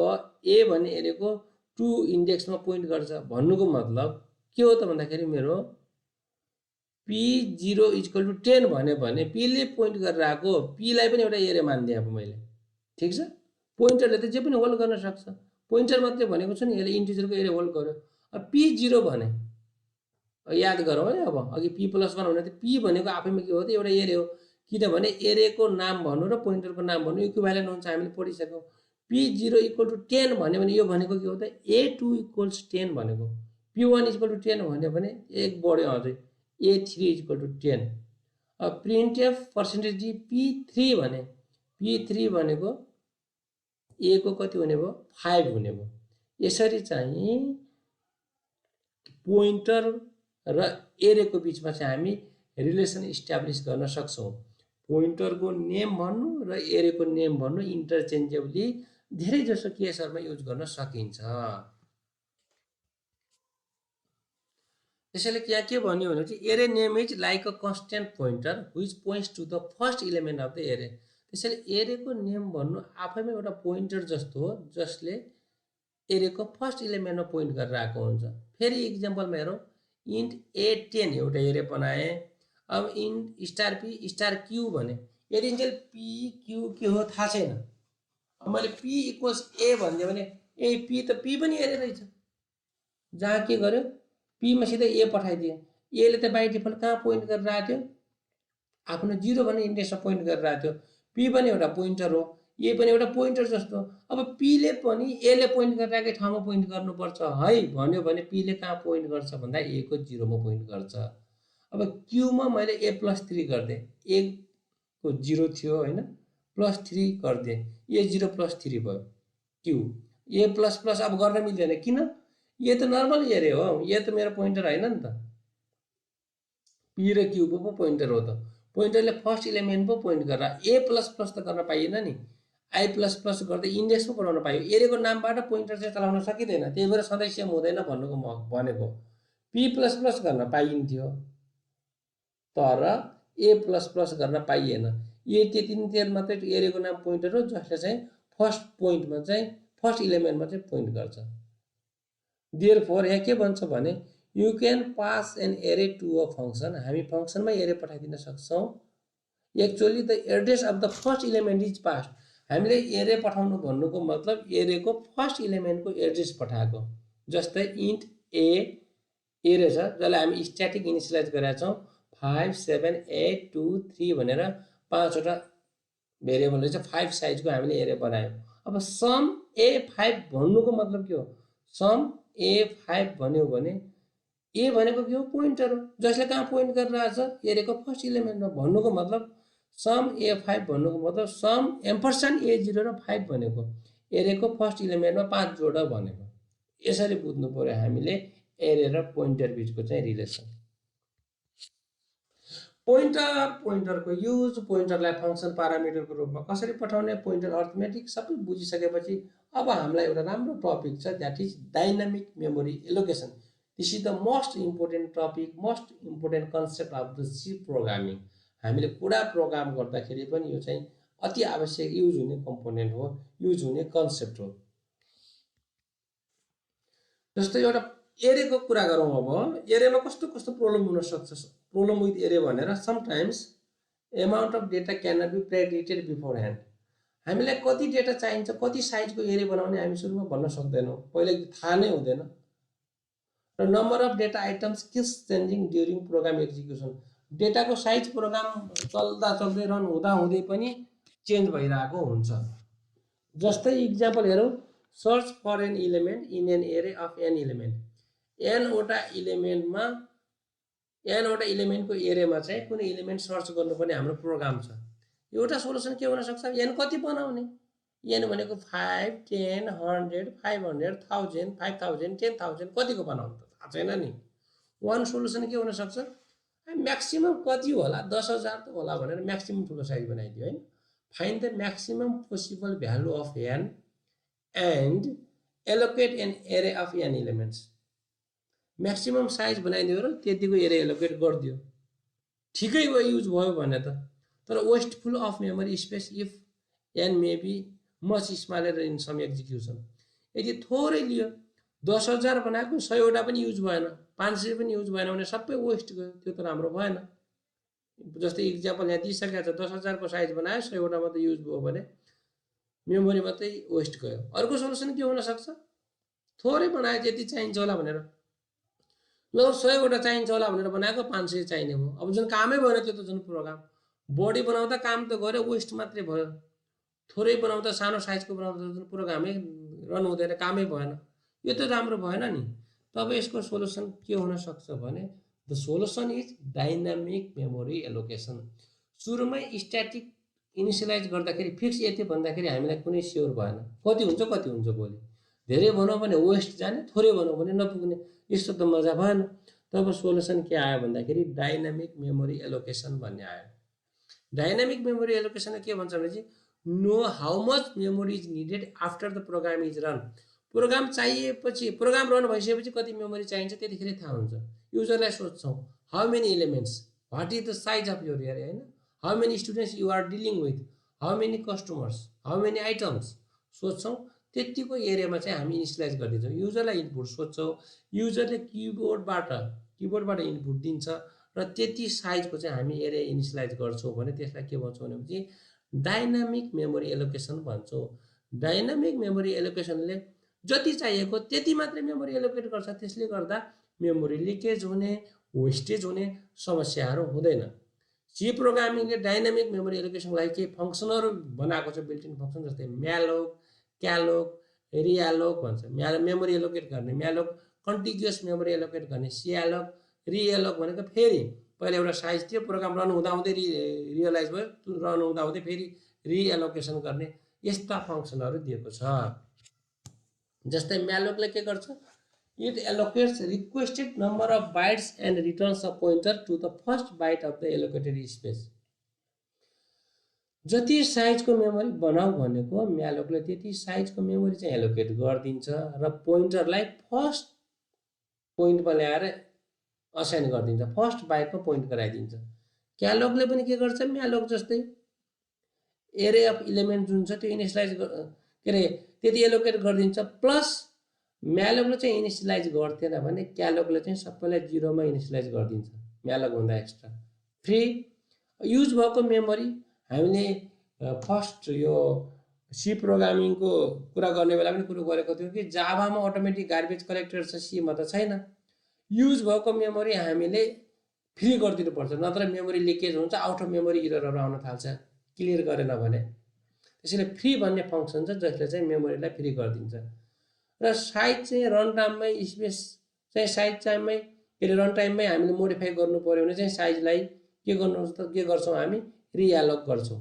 A: ए भन्ने एरेको 2 इन्डेक्समा पोइन्ट गर्छ भन्नुको मतलब के हो त भन्दाखेरि मेरो P0 इक्वल टु 10 भन्यो भने पीले पोइन्ट गरेर आएको पीलाई पनि एउटा एरे मानिदिएँ अब मैले, ठिक छ। पोइन्टरले त जे पनि होल्ड गर्न सक्छ, पोइन्टर मात्रै भनेको छु नि, यसले इन्टिजरको एरे होल्ड गर्यो। अब P0 भने याद गरौँ है, अब अघि P+1 भने त पी भनेको आफैमा के हो त एउटा एरे हो, किनभने एरेको नाम भन्नु र पोइन्टरको नाम भन्नु इक्विभ्यालेन्ट हुन्छ, हामीले पढिसक्यौँ। P0 इक्वल टु 10 भन्यो भने यो भनेको के हो त A2 इक्वल्स 10 भनेको, P1 इक्वल टु 10 भन्यो भने एक बढ्यो अझै A3 इक्वल टु 10। अब प्रिन्टएफ पर्सेन्टेज डी P3 भने P3 भनेको ए को कति हुने भयो 5 हुने भयो। यसरी चाहिँ पोइन्टर र एरेको बिचमा चाहिँ हामी रिलेसन इस्टाब्लिस गर्न सक्छौँ। पोइन्टरको नेम भन्नु र एरेको नेम भन्नु इन्टरचेन्जेबली धेरै जसो केसहरूमा युज गर्न सकिन्छ। त्यसैले यहाँ के भन्यो भने चाहिँ array name is like a constant pointer which points to the first element of the array. त्यसैले एरेको नेम भन्नु आफैमा एउटा पोइन्टर जस्तो हो जसले एरेको फर्स्ट इलिमेन्टमा पोइन्ट गरेर आएको हुन्छ। फेरि इक्जाम्पलमा हेरौँ, इन्ट A10 एउटा एरे बनाएँ। अब int star P star Q भने यदि चाहिँ पी क्यू के हो थाहा छैन, अब मैले पी इक्वल्स ए भनिदिएँ भने ए पी त पी पनि एरे रहेछ, जहाँ के गर्यो पीमा सिधै ए पठाइदिएँ, एले त बाई डिफल्ट कहाँ पोइन्ट गरेर आएको थियो आफ्नो 0 भन्ने इन्डेक्समा पोइन्ट गरेर आएको थियो। पी पनि एउटा पोइन्टर हो, ए पनि एउटा पोइन्टर जस्तो। अब पीले पनि एले पोइन्ट गरेर आएकै ठाउँमा पोइन्ट गर्नुपर्छ है भन्यो भने पीले कहाँ पोइन्ट गर्छ भन्दा ए को 0 मा पोइन्ट गर्छ। अब क्यूमा मैले A+3 गरिदिएँ, ए को 0 थियो होइन, +3 गरिदिएँ, A0+3 भयो क्यू। A++ अब गर्न मिल्दैन, किन? ये त नर्मल एरे हो, ये त मेरो पोइन्टर होइन नि त, पी र क्यू पो पोइन्टर हो त, पोइन्टरले फर्स्ट इलिमेन्ट पो पोइन्ट गरेर A++ त गर्न पाइएन नि, I++ गर्दै इन्डेक्स पो बनाउन पाइयो। एरेको नामबाट पोइन्टर चाहिँ चलाउन सकिँदैन, त्यही भएर सधैँ सेम हुँदैन भन्नुको म भनेको। P++ गर्न पाइन्थ्यो तर A++ गर्न पाइएन। ए त्यति मात्रै एरेको नाम पोइन्टर हो जसले चाहिँ फर्स्ट पोइन्टमा चाहिँ फर्स्ट इलिमेन्टमा चाहिँ पोइन्ट गर्छ। देयरफोर यहाँ के भन्छ भने you can pass an array to a function, हामी फङ्सनमा एरे पठाइदिन सक्छौँ। Actually the address of the first element is passed, हामीले एरे पठाउनु भन्नुको मतलब एरेको फर्स्ट इलिमेन्टको एड्रेस पठाएको। जस्तै इन्ट ए एरे छ जसलाई हामी स्ट्याटिक इनिसियलाइज गरेका छौँ, 5 7 8 2 3 भनेर 5 वटा भेरिएबल रहेछ 5 साइजको हामीले एरे बनायौँ। अब सम A5 भन्नुको मतलब के हो? सम A5 भन्यो भने ए भनेको के हो? पोइन्टर हो, जसले कहाँ पोइन्ट गरिरहेछ? एरेको फर्स्ट इलिमेन्टमा। भन्नुको मतलब सम A5 भन्नुको मतलब सम एम्परसेन्ट A0 र 5 भनेको एरेको फर्स्ट इलिमेन्टमा 5 जोड भनेको। यसरी बुझ्नु पर्यो हामीले एरे र पोइन्टर बिचको चाहिँ रिलेसन। पोइन्टरको युज, पोइन्टरलाई फङ्सन पारामिटरको रूपमा कसरी पठाउने, पोइन्टर अर्थमेटिक सबै बुझिसकेपछि अब हामीलाई एउटा राम्रो टपिक छ, that is dynamic memory allocation. This is the most important topic, most important concept of the C programming. हामीले पुरा प्रोग्राम गर्दाखेरि पनि यो चाहिँ अति आवश्यक युज हुने कम्पोनेन्ट हो, युज हुने कन्सेप्ट हो। जस्तै एउटा एरेको कुरा गरौँ। अब एरेमा कस्तो कस्तो प्रब्लम हुन सक्छ? प्रब्लम विथ एरे भनेर sometimes amount of data can not be predicted beforehand. हामीलाई कति डेटा चाहिन्छ, कति साइजको एरे बनाउने हामी सुरुमा भन्न सक्दैनौँ, पहिले थाहा नै हुँदैन। र number of data items keeps changing during program execution. डेटाको साइज प्रोग्राम चल्दा चल्दै रन हुँदा हुँदै पनि चेन्ज भइरहेको हुन्छ। जस्तै इक्जाम्पल हेरौँ, search for an element in an array of n element. एनवटा इलिमेन्टको एरेमा चाहिँ कुनै इलिमेन्ट सर्च गर्नुपर्ने हाम्रो प्रोग्राम छ। एउटा सोलुसन के हुनसक्छ? एन कति बनाउने? एन भनेको 5 10 100 500 1000 5000 10,000 कतिको बनाउनु त थाहा छैन नि। वान सोलुसन के हुनसक्छ? म्याक्सिमम कति होला? 10,000 त होला भनेर म्याक्सिमम ठुलो साइज बनाइदियो होइन। Find the maximum possible value of n and allocate an array of n elements. Maximum size बनाइदियो र त्यतिको एरे एलोकेट गरिदियो, ठिकै हो, युज भयो भने त। तर wasteful of memory space if n may be much smaller in some execution. यदि थोरै लियो, 10,000 बनाएको 100वटा पनि युज भएन, 500 पनि युज भएन भने सबै वेस्ट गयो, त्यो त राम्रो भएन। जस्तै इक्जाम्पल यहाँ दिइसकेको छ, 10,000को साइज बनायो, 100वटा मात्रै युज भयो भने मेमोरी मात्रै वेस्ट गयो। अर्को सोल्युसन के हुनसक्छ? थोरै बनायो, जति चाहिन्छ होला भनेर, ल 100वटा चाहिन्छ होला भनेर बनाएको 500 चाहिने भयो। अब जुन कामै भएन त्यो त जुन प्रोग्राम बढी बनाउँदा काम त गऱ्यो, वेस्ट मात्रै भयो। थोरै बनाउँदा, सानो साइजको बनाउँदा जुन प्रोग्रामै रन हुँदैन, कामै भएन, यो त राम्रो भएन नि। तब यसको सोल्युसन के हुनसक्छ भने the solution is dynamic memory allocation. सुरुमै स्ट्याटिक इनिसियलाइज गर्दाखेरि फिक्स यति भन्दाखेरि हामीलाई कुनै स्योर भएन, कति हुन्छ भोलि। धेरै भनौँ भने वेस्ट जाने, थोरै भनौँ भने नपुग्ने, यस्तो त मजा भएन। तब सोल्युसन के आयो भन्दाखेरि डाइनामिक मेमोरी एलोकेसन भन्ने आयो। डाइनामिक मेमोरी एलोकेसन के भन्छ भने चाहिँ know how much memory is needed after the program is run. Program चाहिएपछि, प्रोग्राम रन भइसकेपछि कति मेमोरी चाहिन्छ त्यतिखेर थाहा हुन्छ। युजरलाई सोध्छौँ, how many elements, what is the size of your array, होइन, how many students you are dealing with, how many customers, how many items सोध्छौँ। त्यतिको एरियामा चाहिँ हामी इनिसियलाइज गरिदिन्छौँ। युजरलाई इनपुट सोध्छौँ, युजरले किबोर्डबाट इनपुट दिन्छ र त्यति साइजको चाहिँ हामी एरिया इनिसियलाइज गर्छौँ भने त्यसलाई के भन्छौँ भनेपछि डाइनामिक मेमोरी एलोकेसन भन्छौँ। डाइनामिक मेमोरी एलोकेसनले जति चाहिएको त्यति मात्रै मेमोरी एलोकेट गर्छ। त्यसले गर्दा मेमोरी लिकेज हुने, वेस्टेज हुने समस्याहरू हुँदैन। सी प्रोग्रामिङले डाइनामिक मेमोरी एलोकेसनको लागि केही फङ्सनहरू बनाएको छ, बिल्टिन फङ्सन, जस्तै म्यालोक, क्यालोक, रियालोक भन्छ। मेमोरी एलोकेट गर्ने म्यालोक, कन्टिग्युअस मेमोरी एलोकेट गर्ने सियालोक, रिएलोक भनेको फेरि पहिला एउटा साइज थियो, प्रोग्राम रन हुँदाहुँदै रियलाइज भयो, रन हुँदाहुँदै फेरि रिएलोकेसन गर्ने, यस्ता फङ्सनहरू दिएको छ। जस्तै म्यालोकले के गर्छ? It allocates requested number of bytes and returns a pointer to the first byte of the allocated space. जति साइजको मेमोरी बनाऊ भनेको म्यालोकले त्यति साइजको मेमोरी चाहिँ एलोकेट गरिदिन्छ र पोइन्टरलाई फर्स्ट पोइन्टमा ल्याएर असाइन गरिदिन्छ, फर्स्ट बाइटमा पोइन्ट गराइदिन्छ। क्यालोकले पनि के गर्छ? म्यालोक जस्तै एरे अफ इलिमेन्ट जुन छ त्यो इनिसियलाइज के अरे त्यति एलोकेट गरिदिन्छ, प्लस म्यालोकले चाहिँ इनिसियलाइज गर्थेन भने क्यालोकले चाहिँ सबैलाई 0मा इनिसियलाइज गरिदिन्छ, म्यालोकभन्दा एक्स्ट्रा। फ्री युज भएको मेमोरी हामीले फर्स्ट यो सी प्रोग्रामिङको कुरा गर्ने बेला पनि कुरो गरेको थियो कि जाभामा अटोमेटिक गार्बेज कलेक्टर छ, सीमा त छैन। युज भएको मेमोरी हामीले फ्री गरिदिनुपर्छ, नत्र मेमोरी लिकेज हुन्छ, आउट अफ मेमोरी इररहरू आउन थाल्छ क्लियर गरेन भने। त्यसैले फ्री भन्ने फङ्सन छ जसले चाहिँ मेमोरीलाई फ्री गरिदिन्छ। र साइज चाहिँ रन टाइममै स्पेस चाहिँ साइज टाइममै रन टाइममै हामीले मोडिफाई गर्नु पर्यो भने चाहिँ साइजलाई के गर्छौँ हामी रिएलोक गर्छौँ।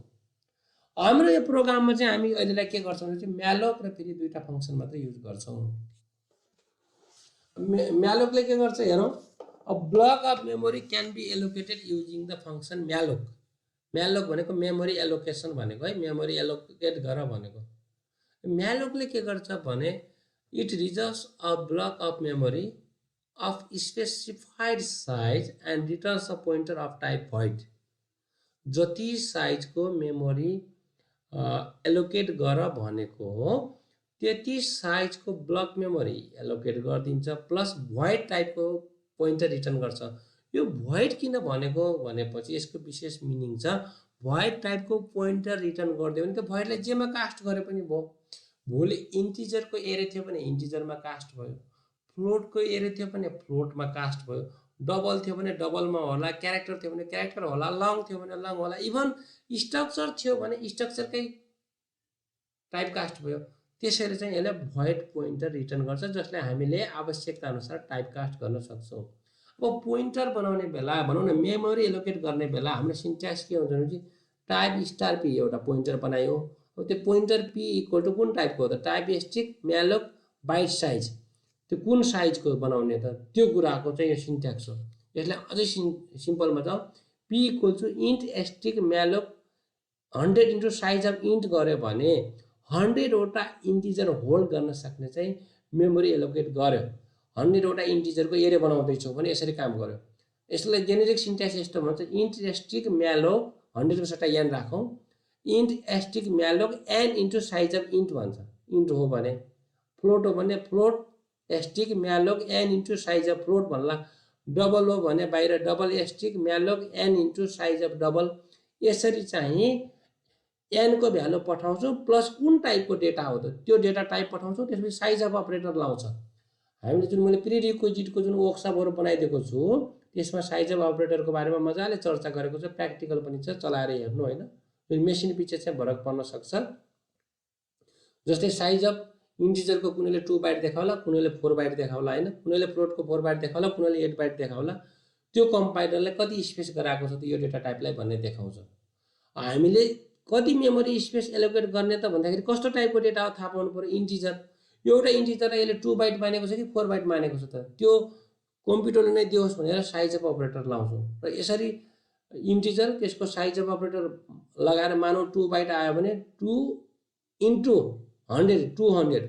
A: हाम्रो यो प्रोग्राममा चाहिँ हामी अहिलेलाई के गर्छौँ भने चाहिँ म्यालोक र फेरि दुईटा फङ्सन मात्रै युज गर्छौँ। म्यालोकले के गर्छ हेरौँ, a block of memory can be allocated using the function malloc. Malloc भनेको मेमोरी एलोकेसन भनेको है, मेमोरी एलोकेट गर भनेको। म्यालोकले के गर्छ भने it reserves a block of memory of specified size and returns a pointer of type void. जति साइजको मेमोरी एलोकेट गर भनेको हो त्यति साइजको ब्लक मेमोरी एलोकेट गरिदिन्छ, प्लस भोइड टाइपको पोइन्टर रिटर्न गर्छ। यो भोइड किन भनेको भनेपछि यसको विशेष मिनिङ छ, भोइड टाइपको पोइन्टर रिटर्न गरिदियो भने त्यो भोइडलाई जेमा कास्ट गरे पनि भयो। भोलि इन्टिजरको एरे थियो भने इन्टिजरमा कास्ट भयो, फ्लोटको एरे थियो भने फ्लोटमा कास्ट भयो, डबल थियो भने डबलमा होला, क्यारेक्टर थियो भने क्यारेक्टर होला, लङ थियो भने लङ होला, इभन स्ट्रक्चर थियो भने स्ट्रक्चरकै टाइप कास्ट भयो। त्यसैले चाहिँ यसले भोइड पोइन्टर रिटर्न गर्छ जसले हामीले आवश्यकता अनुसार टाइप कास्ट गर्न सक्छौँ। अब पोइन्टर बनाउने बेला भनौँ न मेमोरी एलोकेट गर्ने बेला हाम्रो सिन्ट्याक्स के हुन्छ भने टाइप स्टार पी एउटा पोइन्टर बनायो। अब त्यो पोइन्टर पी इक्वल टु कुन टाइपको हो त, टाइप स्ट्रिक म्यालोक बाइट साइज, त्यो कुन साइजको बनाउने त त्यो कुराको चाहिँ यो सिन्ट्याक्स हो। यसलाई अझै सिम्पलमा जाउँ, p equal to int asterisk malloc 100 into size of int गऱ्यो भने 100वटा इन्टिजर होल्ड गर्न सक्ने चाहिँ मेमोरी एलोकेट गर्यो। 100वटा इन्टिजरको एरे बनाउँदैछौँ भने यसरी काम गर्यो। यसलाई जेनेरिक सिन्ट्याक्स यस्तो भन्छ, इन्ट स्ट्रिक म्यालोक 100को सट्टा एन राखौँ, int asterisk malloc n into size of int भन्छ। इन्ट हो भने, फ्लोट हो भने float asterisk malloc n into size of float भन्ला, डबल हो भने बाहिर double asterisk malloc n into size of double. यसरी चाहिँ एनको भ्यालु पठाउँछौँ प्लस कुन टाइपको डेटा हो त त्यो डेटा टाइप पठाउँछौँ, त्यसपछि साइज अफ अपरेटर लाउँछ। हामीले जुन मैले प्रिरिक्विजिटको जुन वर्कसपहरू बनाइदिएको छु त्यसमा साइज अफ अपरेटरको बारेमा मजाले चर्चा गरेको छ, प्र्याक्टिकल पनि छ, चलाएर हेर्नु होइन। यो मेसिन पछि चाहिँ फरक पर्न सक्छ। जस्तै साइज अफ इन्टिजरको कुनैले 2 बाइट देखाउला, कुनैले 4 बाइट देखाउला होइन, कुनैले फ्लोटको 4 बाइट देखाउला, कुनैले 8 बाइट देखाउला। त्यो कम्पाइलरले कति स्पेस गराएको छ त यो डेटा टाइपलाई भन्ने देखाउँछ। हामीले कति मेमोरी स्पेस एलोकेट गर्ने त भन्दाखेरि कस्तो टाइपको डेटा हो थाहा पाउनु पर्यो। इन्टिजर, एउटा इन्टिजरलाई यसले 2 बाइट मानेको छ कि 4 बाइट मानेको छ त त्यो कम्प्युटरले नै दियोस् भनेर साइज अफ अपरेटर लाउँछौँ। र यसरी इन्टिजर त्यसको साइज अफ अपरेटर लगाएर मानौँ 2 बाइट आयो भने 2 इन्टु 100 200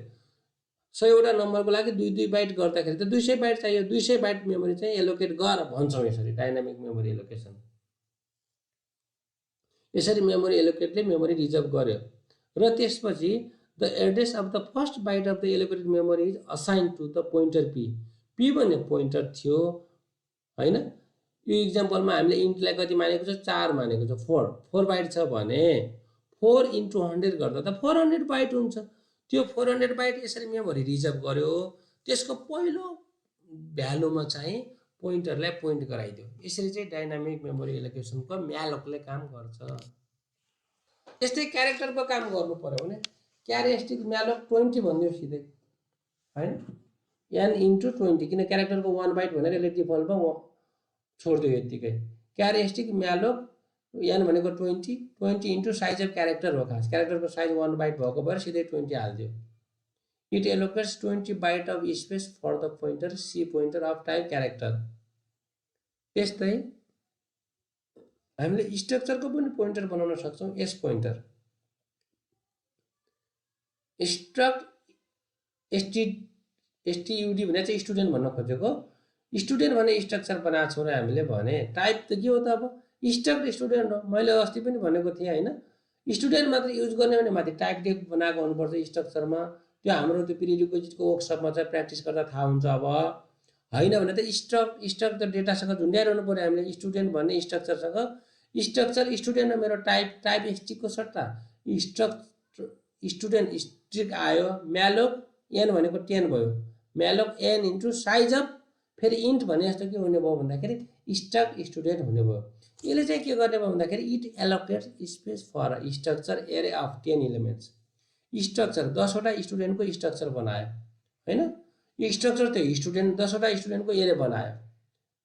A: 100वटा नम्बरको लागि 2 बाइट गर्दाखेरि त 200 बाइट चाहियो। 200 बाइट मेमोरी चाहिँ एलोकेट गर भन्छौँ यसरी, डाइनामिक मेमोरी एलोकेसन। यसरी मेमोरी एलोकेटले मेमोरी रिजर्भ गर्यो र त्यसपछि the address of the first byte of the allocated memory is assign to the pointer p. P भन्ने पोइन्टर थियो होइन। यो इक्जाम्पलमा हामीले इन्टलाई कति मानेको छ 4 मानेको छ, 4 बाइट छ भने 4 इन्टु 100 गर्दा त 400 बाइट हुन्छ। त्यो 400 बाइट यसरी मेमोरी रिजर्भ गर्यो, त्यसको पहिलो भ्यालुमा चाहिँ पोइन्टरलाई पोइन्ट गराइदियो। यसरी चाहिँ डाइनामिक मेमोरी एलोकेसनको म्यालोकले काम गर्छ। यस्तै क्यारेक्टरको काम गर्नु पर्यो भने क्यारेस्टिक म्यालोक 20 भनिदियो सिधै होइन, एन इन्टु 20, किन क्यारेक्टरको 1 बाइट भनेर यसले डिफल्टमा छोडिदियो यत्तिकै। क्यारेस्टिक म्यालोक एन भनेको 20 इन्टु साइज अफ क्यारेक्टर हो, खास क्यारेक्टरको साइज 1 बाइट भएको भएर सिधै 20 हालिदियो। It allocates 20 byte of space for the pointer c pointer of type character. त्यस्तै हामीले स्ट्रक्चरको पनि पोइन्टर बनाउन सक्छौँ। एस पोइन्टर एसटियुडी भने चाहिँ स्टुडेन्ट भन्न खोजेको, स्टुडेन्ट भने स्ट्रक्चर बनाएको छौँ र हामीले भने टाइप त के हो त, अब स्ट्रक्ट स्टुडेन्ट हो। मैले अस्ति पनि भनेको थिएँ होइन, स्टुडेन्ट मात्र युज गर्ने भने माथि टाइप डेफ बनाएको हुनुपर्छ स्ट्रक्चरमा। त्यो हाम्रो त्यो प्रिरिक्विजिटको वर्कसपमा चाहिँ प्र्याक्टिस गर्दा थाहा हुन्छ। अब होइन भने त स्ट्रक्ट त डेटासँग झुन्ड्याइरहनु पर्यो हामीले। स्टुडेन्ट भन्ने स्ट्रक्चरसँग, स्ट्रक्चर स्टुडेन्ट र मेरो टाइप स्ट्रिकको सट्टा स्टुडेन्ट स्ट्रिक आयो। म्यालोक एन भनेको 10 भयो, म्यालोक एन इन्टु साइज अफ फेरि इन्ट भने जस्तो के हुने भयो भन्दाखेरि स्टक स्टुडेन्ट हुने भयो। यसले चाहिँ के गर्ने भयो भन्दाखेरि it allocates space for structure array of 10 elements. Structure 10 वटा स्टुडेन्टको स्ट्रक्चर बनायो हैन। यो स्ट्रक्चर त्यो स्टुडेन्ट 10 वटा स्टुडेन्टको एरे बनायो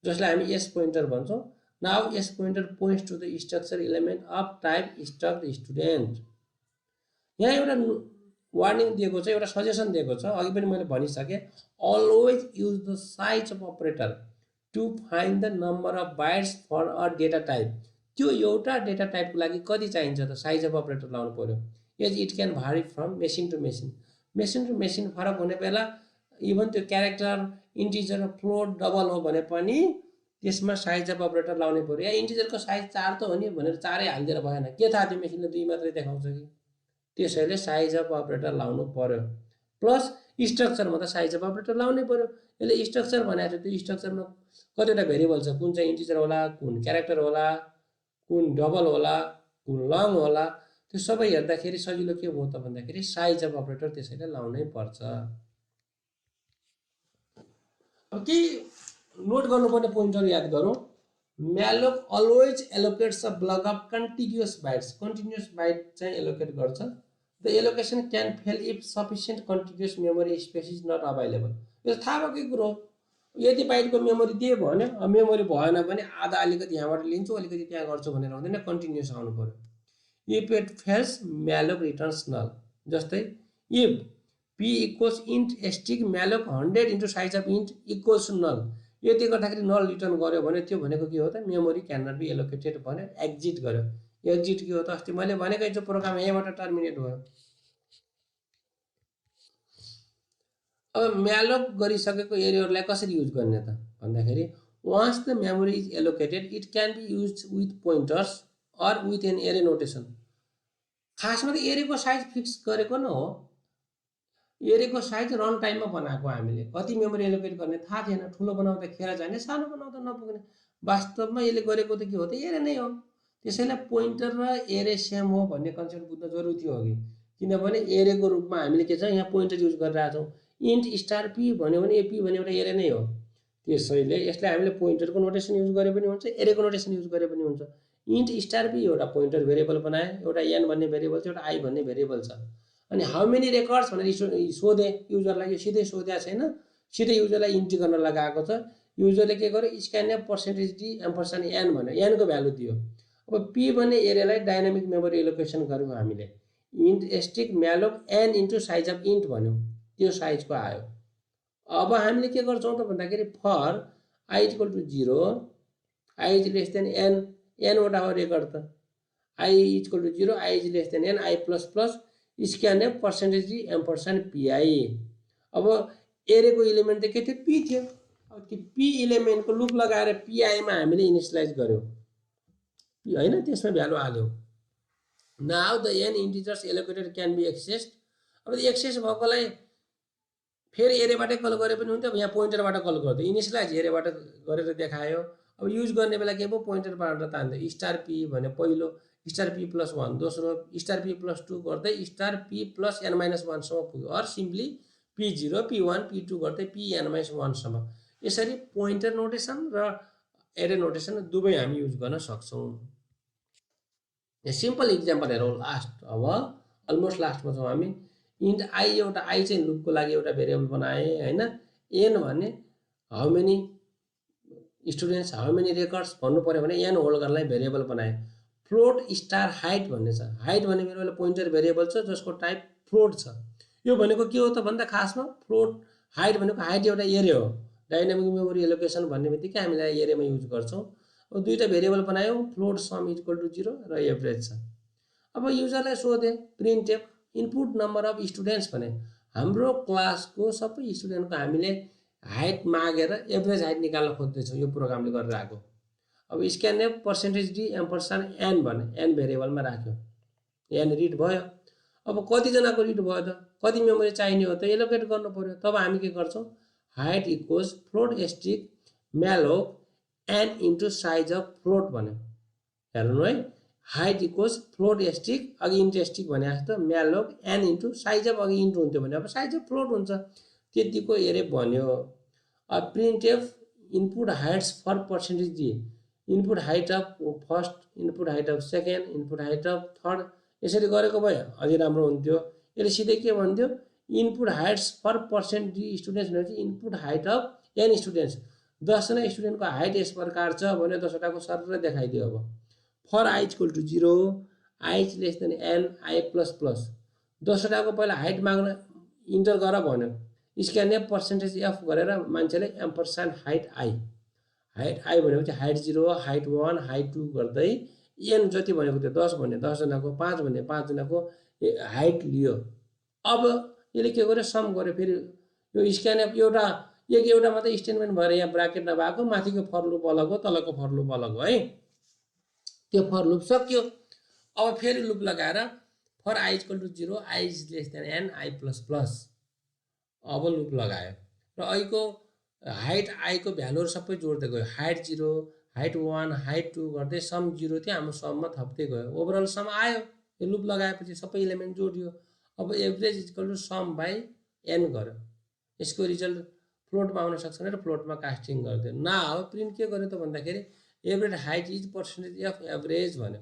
A: जसलाई हामी एस पोइन्टर भन्छौँ। Now s pointer points to the structure element of type struct student. यहाँ एउटा वार्निङ दिएको छ, एउटा सजेसन दिएको छ, अघि पनि मैले भनिसकेँ। Always use the size of operator to find the number of bytes for a data type. त्यो एउटा डेटा टाइपको लागि कति चाहिन्छ त साइज अफ अपरेटर लाउनु पर्यो। As it can vary from machine to machine. Machine to machine फरक हुने बेला इभन त्यो क्यारेक्टर इन्टिजर फ्लोट डबल हो भने पनि त्यसमा साइज अफ अपरेटर लाउनै पर्यो। या इन्टिजरको साइज 4 त हो नि भनेर 4 हालिदिएर भएन, के थाहा त्यो मेसिनले 2 मात्रै देखाउँछ कि। त्यसैले साइज अफ अपरेटर लाउनु पर्यो। प्लस स्ट्रक्चरमा त साइज अफ अपरेटर लाउनै पर्यो। यसले स्ट्रक्चर भनेको छ, त्यो स्ट्रक्चरमा कतिवटा भेरिएबल छ, कुन चाहिँ इन्टिजर होला, कुन क्यारेक्टर होला, कुन डबल होला, कुन लङ होला, त्यो सबै हेर्दाखेरि सजिलो के भयो त भन्दाखेरि साइज अफ अपरेटर त्यसैले लाउनै पर्छ। अब के नोट गर्नुपर्ने पोइन्टहरु याद गरौँ। Malloc always allocates a block of continuous bytes. Continuous byte चाहिँ एलोकेट गर्छ। The allocation can fail if sufficient continuous memory space is not available. यो थाहा भएकै कुरो, यदि बाइटको मेमोरी दिए भने मेमोरी भएन भने आधा अलिकति यहाँबाट लिन्छु अलिकति त्यहाँ गर्छु भनेर हुँदैन, कन्टिन्युअस आउनु पर्यो। If it fails malloc returns null. जस्तै if p equals int asterisk malloc 100 into size of int equals null. यति गर्दाखेरि नल रिटर्न गर्यो भने त्यो भनेको के हो त memory can not be allocated भन्यो, एक्जिट गर्यो। एक्जिट के हो त अस्ति मैले भनेकै छु प्रोग्राम यहीँबाट टर्मिनेट भयो। अब म्यालोक गरिसकेको एरियाहरूलाई कसरी युज गर्ने त भन्दाखेरि once the memory is allocated it can be use with pointers or with an array notation. खासमा त एरेको साइज फिक्स गरेको न हो, एरेको साइज रन टाइममा बनाएको। हामीले कति मेमोरी एलोकेट गर्ने थाहा थिएन, ठुलो बनाउँदा खेर जाने, सानो बनाउँदा नपुग्ने। वास्तवमा यसले गरेको त के हो त एरे नै हो। त्यसैले पोइन्टर र एरे सेम हो भन्ने कन्सेप्ट बुझ्न जरुरी थियो अघि, किनभने एरेको रूपमा हामीले के छ यहाँ पोइन्टर युज गरिरहेका छौँ। इन्ट स्टार पी भन्यो भने एपी भन्ने एउटा एरे नै हो। त्यसैले यसलाई हामीले पोइन्टरको नोटेसन युज गरे पनि हुन्छ, एरेको नोटेसन युज गरे पनि हुन्छ। इन्ट स्टार पी एउटा पोइन्टर भेरिएबल बनाए, एउटा एन भन्ने भेरिएबल छ, एउटा आई भन्ने भेरिएबल छ। अनि हाउ मेनी रेकर्ड्स भनेर सोधे युजरलाई, यो सिधै सोधेको छैन, सिधै युजरलाई इन्ट्री गर्न लगाएको छ। युजरले के गर्यो scanf percentage d ampersand n भन्यो, एनको भ्यालु दियो। अब पी भन्ने एरेलाई डाइनामिक मेमोरी एलोकेसन गर्यौँ हामीले। Int asterisk malloc n into size of int भन्यो, त्यो साइजको आयो। अब हामीले के गर्छौँ त भन्दाखेरि for i equal to 0 i is less than n, एनवटा हो रेकर्ड त, i equal to 0 i is less than n, i plus plus scanf percentage d ampersand p i. अब एरेको इलिमेन्ट त के थियो पी थियो। अब त्यो पी इलिमेन्टको लुप लगाएर पिआईमा हामीले इनिसियलाइज गर्यौँ होइन, त्यसमा भ्यालु हाल्यौँ। Now the n integers allocated can be accessed. अब एक्सेस भएकोलाई फेरि एरेबाटै कल गरे पनि हुन्थ्यो। अब यहाँ पोइन्टरबाट कल गर्थ्यो, इनिसियलाइज एरेबाट गरेर देखायो। अब युज गर्ने बेला के भयो पोइन्टरबाट तान्थ्यो। स्टार पी भने पहिलो, स्टार पी प्लस 1 दोस्रो, स्टार पी प्लस 2 गर्दै star p plus n minus 1 सम्म पुग्यो। Or simply P0 P1 P2 गर्दै Pn माइनस 1 सम्म। यसरी पोइन्टर नोटेसन र एरे नोटेसन दुवै हामी युज गर्न सक्छौँ। सिम्पल इक्जाम्पल हेरौँ लास्ट, अब अलमोस्ट लास्टमा छौँ हामी। इन्ट आई, एउटा आई चाहिँ लुपको लागि एउटा भेरिएबल बनाएँ होइन। एन भन्ने how many students how many records भन्नु पऱ्यो भने एन होल्ड गर्नलाई भेरिएबल बनाएँ। फ्लोट स्टार हाइट भन्ने छ। हाइट भन्ने मेरो पोइन्टर भेरिएबल छ जसको टाइप फ्लोट छ। यो भनेको के हो त भन्दा खासमा फ्लोट हाइट भनेको हाइट एउटा एरे हो। डाइनामिक मेमोरी एलोकेसन भन्ने बित्तिकै हामीलाई एरेमा युज गर्छौँ। अब दुईवटा भेरिएबल बनायौँ, फ्लोट सम इक्वल टु 0 र एभरेज छ। अब युजरलाई सोधे print F input number of students भने हाम्रो क्लासको सबै स्टुडेन्टको हामीले हाइट मागेर एभरेज हाइट निकाल्न खोज्दैछौँ, यो प्रोग्रामले गरेर आएको। अब scanf percentage d ampersand n भने एन भेरिएबलमा राख्यो, एन रिड भयो। अब कतिजनाको रिड भयो त, कति मेमोरी चाहिने हो त एलोकेट गर्नु पर्यो। तब हामी के गर्छौँ height equals float asterisk malloc n into size of float भन्यो। हेर्नु है, हाइट इक्वल्स फ्लोट स्टिक, अघि इन्ट स्टिक भने जस्तो malloc n into size of, अघि इन्टु हुन्थ्यो भने अब साइज अफ फ्लोट हुन्छ, त्यतिको एरे भन्यो। अब printf input heights for percentage दिए, input height of first, input height of second, input height of third, यसरी गरेको भए अझै राम्रो हुन्थ्यो। यसले सिधै के भन्थ्यो, input heights for percent students भनेपछि input height of n students, 10जना स्टुडेन्टको हाइट यस प्रकार छ भने 10वटाको सर देखाइदियो। अब for i equal to 0, i less than n, i plus plus, 10वटाको पहिला हाइट माग्न इन्टर गर भन्यो, स्क्यान एफ पर्सेन्टेज एफ गरेर मान्छेले एम्परसाइन्ड हाइट आई, हाइट आई भनेपछि हाइट 0, हाइट 1, हाइट 2 गर्दै एन जति भनेको त्यो 10 भन्ने 10जनाको, 5 भन्ने 5जनाको हाइट लियो। अब यसले के गर्यो, सम गर्यो। फेरि यो स्क्यान एफ एउटा मात्रै स्टेटमेन्ट भएर यहाँ ब्राकेट नभएको, माथिको फर लुप अलग हो, तलको फर लुप अलग हो है। त्यो फर लुप सक्यो। अब फेरि लुप लगाएर for i equal to 0, i is less than n, i plus plus, अब लुप लगायो र अहिलेको हाइट आईको भ्यालुहरू सबै जोड्दै गयो। हाइट 0, हाइट 1, हाइट 2 गर्दै सम 0 थियो, हाम्रो सममा थप्दै गयो। ओभरअल सम आयो। यो लुप लगाएपछि सबै इलिमेन्ट जोडियो। अब average equal to sum by n गर्यो। यसको रिजल्ट फ्लोटमा आउन सक्छ र फ्लोटमा कास्टिङ गरिदियो। अब प्रिन्ट के गर्यो त भन्दाखेरि average height is percentage F average भन्यो।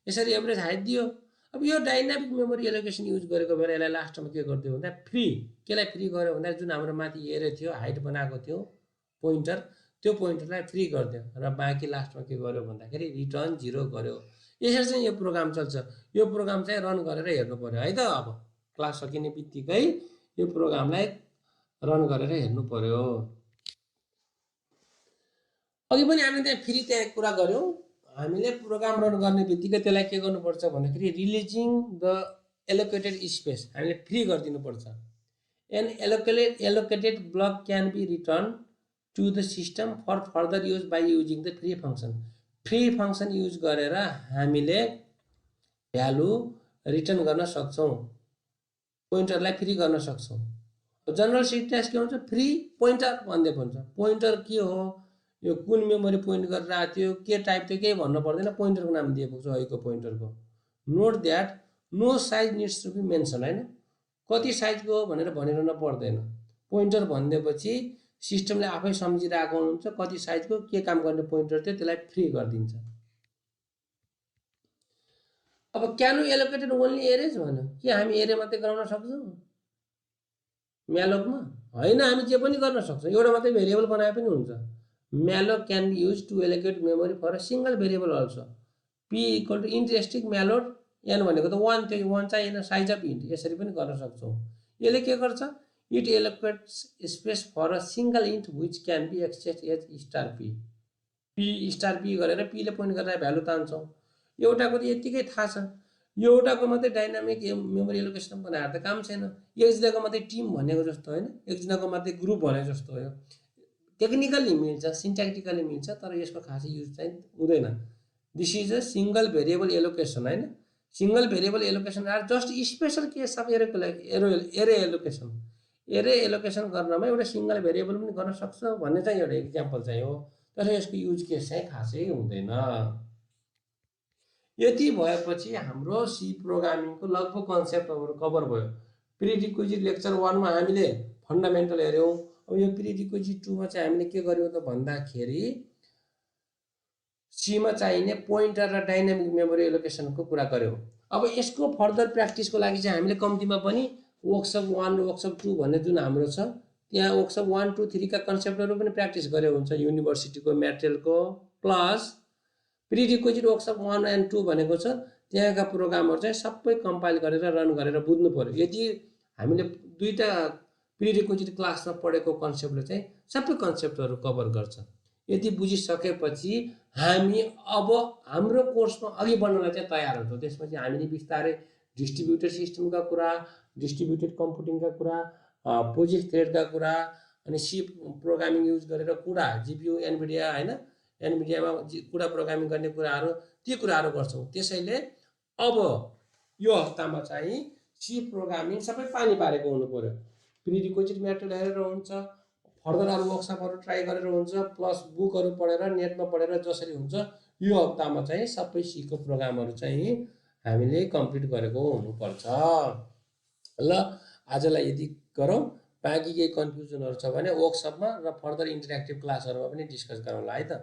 A: यसरी एभरेज हाइट दियो। अब यो डाइनामिक मेमोरी एलोकेसन युज गरेको बेला यसलाई लास्टमा के गरिदियो भन्दा फ्री, केलाई फ्री गर्यो भन्दा जुन हाम्रो माथि एरे थियो, हाइट बनाएको थियो पोइन्टर, त्यो पोइन्टरलाई फ्री गरिदियो र बाँकी लास्टमा के गर्यो भन्दाखेरि रिटर्न 0 गर्यो। यसरी चाहिँ यो प्रोग्राम चल्छ। यो प्रोग्राम चाहिँ रन गरेर हेर्नु पर्यो है त। अब क्लास सकिने बित्तिकै यो प्रोग्रामलाई रन गरेर हेर्नु पर्यो। अघि पनि हामीले त्यहाँ फेरि त्यहाँ कुरा गऱ्यौँ, हामीले प्रोग्राम रन गर्ने बित्तिकै त्यसलाई के गर्नुपर्छ भन्दाखेरि रिलिजिङ द एलोकेटेड स्पेस हामीले फ्री गरिदिनुपर्छ। An allocated block can be return to the system for further use by using the free function. Free function use गरेर हामीले भ्यालु रिटर्न गर्न सक्छौँ, पोइन्टरलाई फ्री गर्न सक्छौँ। जनरल सिन्ट्याक्स के हुन्छ, फ्री पोइन्टर भन्दै भन्छ। पोइन्टर के हो, यो कुन मेमोरी पोइन्ट गरेर आएको थियो, के टाइप थियो, केही भन्नु पर्दैन, पोइन्टरको नाम दिएको छ अहिलेको पोइन्टरको। Note that no size needs to be mention, होइन, कति साइजको हो भनेर भनिरहन पर्दैन। पोइन्टर भनिदिएपछि सिस्टमले आफै सम्झिरहेको हुन्छ कति साइजको के काम गर्ने पोइन्टर थियो, त्यसलाई फ्री गरिदिन्छ। अब can you allocated only arrays भन्यो, के हामी एरे मात्रै गराउन सक्छौँ म्यालोकमा? होइन, हामी जे पनि गर्न सक्छौँ। एउटा मात्रै भेरिएबल बनाए पनि हुन्छ। Malloc can be use to allocate memory for a single variable also. P equal to interesting malloc n भनेको त 1 थियो, 1 चाहिएन, साइज अफ इन्ट, यसरी पनि गर्न सक्छौँ। यसले के गर्छ, it allocates space for a single int which can be access as star p. P star p गरेर पीले पोइन्ट गरेर भ्यालु तान्छौँ। एउटाको त यत्तिकै थाहा छ, एउटाको मात्रै डाइनामिक मेमोरी एलोकेसन बनाएर त काम छैन। एकजनाको मात्रै टिम भनेको जस्तो होइन, एकजनाको मात्रै ग्रुप भनेको जस्तो हो। टेक्निकल्ली मिल्छ, सिन्ट्याक्टिकली मिल्छ, तर यसको खासै युज चाहिँ हुँदैन। This is a single variable allocation, होइन, single variable allocation are just special case of array allocation. Array allocation गर्नमा एउटा सिंगल भेरिएबल पनि गर्न सक्छ भन्ने चाहिँ एउटा इक्जाम्पल चाहिँ हो, तर यसको युज केस चाहिँ खासै हुँदैन। यति भएपछि हाम्रो सी प्रोग्रामिङको लगभग कन्सेप्टहरू कभर भयो। प्रिरिक्विजिट लेक्चर 1 मा हामीले फन्डामेन्टल हेऱ्यौँ। अब यो प्रिरिक्विजिट 2 मा चाहिँ हामीले के गर्यौँ त भन्दाखेरि सीमा चाहिने पोइन्टर र डाइनामिक मेमोरी एलोकेसनको कुरा गऱ्यौँ। अब यसको फर्दर प्र्याक्टिसको लागि चाहिँ हामीले कम्तीमा पनि वर्कसप 1 र वर्कसप 2 भन्ने जुन हाम्रो छ, त्यहाँ वर्कसप 1, 2, 3 का कन्सेप्टहरू पनि प्र्याक्टिस गरे हुन्छ। युनिभर्सिटीको म्याटेरियलको प्लस प्रिरिक्विजिट वर्कसप 1 एन्ड 2 भनेको छ, त्यहाँका प्रोग्रामहरू चाहिँ सबै कम्पाइल गरेर रन गरेर बुझ्नु पर्यो। यदि हामीले दुईटा प्रिरिक्विजिट क्लासमा पढेको कन्सेप्टले चाहिँ सबै कन्सेप्टहरू कभर गर्छ। यदि बुझिसकेपछि हामी अब हाम्रो कोर्समा अघि बढ्नलाई चाहिँ तयार हुन्छौँ। त्यसपछि हामीले बिस्तारै डिस्ट्रिब्युटेड सिस्टमका कुरा, डिस्ट्रिब्युटेड कम्प्युटिङका कुरा, पोजिक्स थ्रेडका कुरा, अनि सी प्रोग्रामिङ युज गरेर कुरा, जिपियु एनभिडिया, होइन, एनभिडियामा कुरा प्रोग्रामिङ गर्ने कुराहरू, ती कुराहरू गर्छौँ। त्यसैले अब यो हप्तामा चाहिँ सी प्रोग्रामिङ सबै पानी पारेको हुनु पर्यो। प्रिरिक्विजिट म्याटेरियल हेरेर हुन्छ, फर्दर अरू वर्कसपहरू ट्राई गरेर हुन्छ, प्लस बुकहरू पढेर नेटमा पढेर जसरी हुन्छ, यो हप्तामा चाहिँ सबै सीको प्रोग्रामहरू चाहिँ हामीले कम्प्लिट गरेको हुनुपर्छ। ल आजलाई यति गरौँ, बाँकी केही कन्फ्युजनहरू छ भने वर्कसपमा र फर्दर इन्टरेक्टिभ क्लासहरूमा पनि डिस्कस गरौँला है त।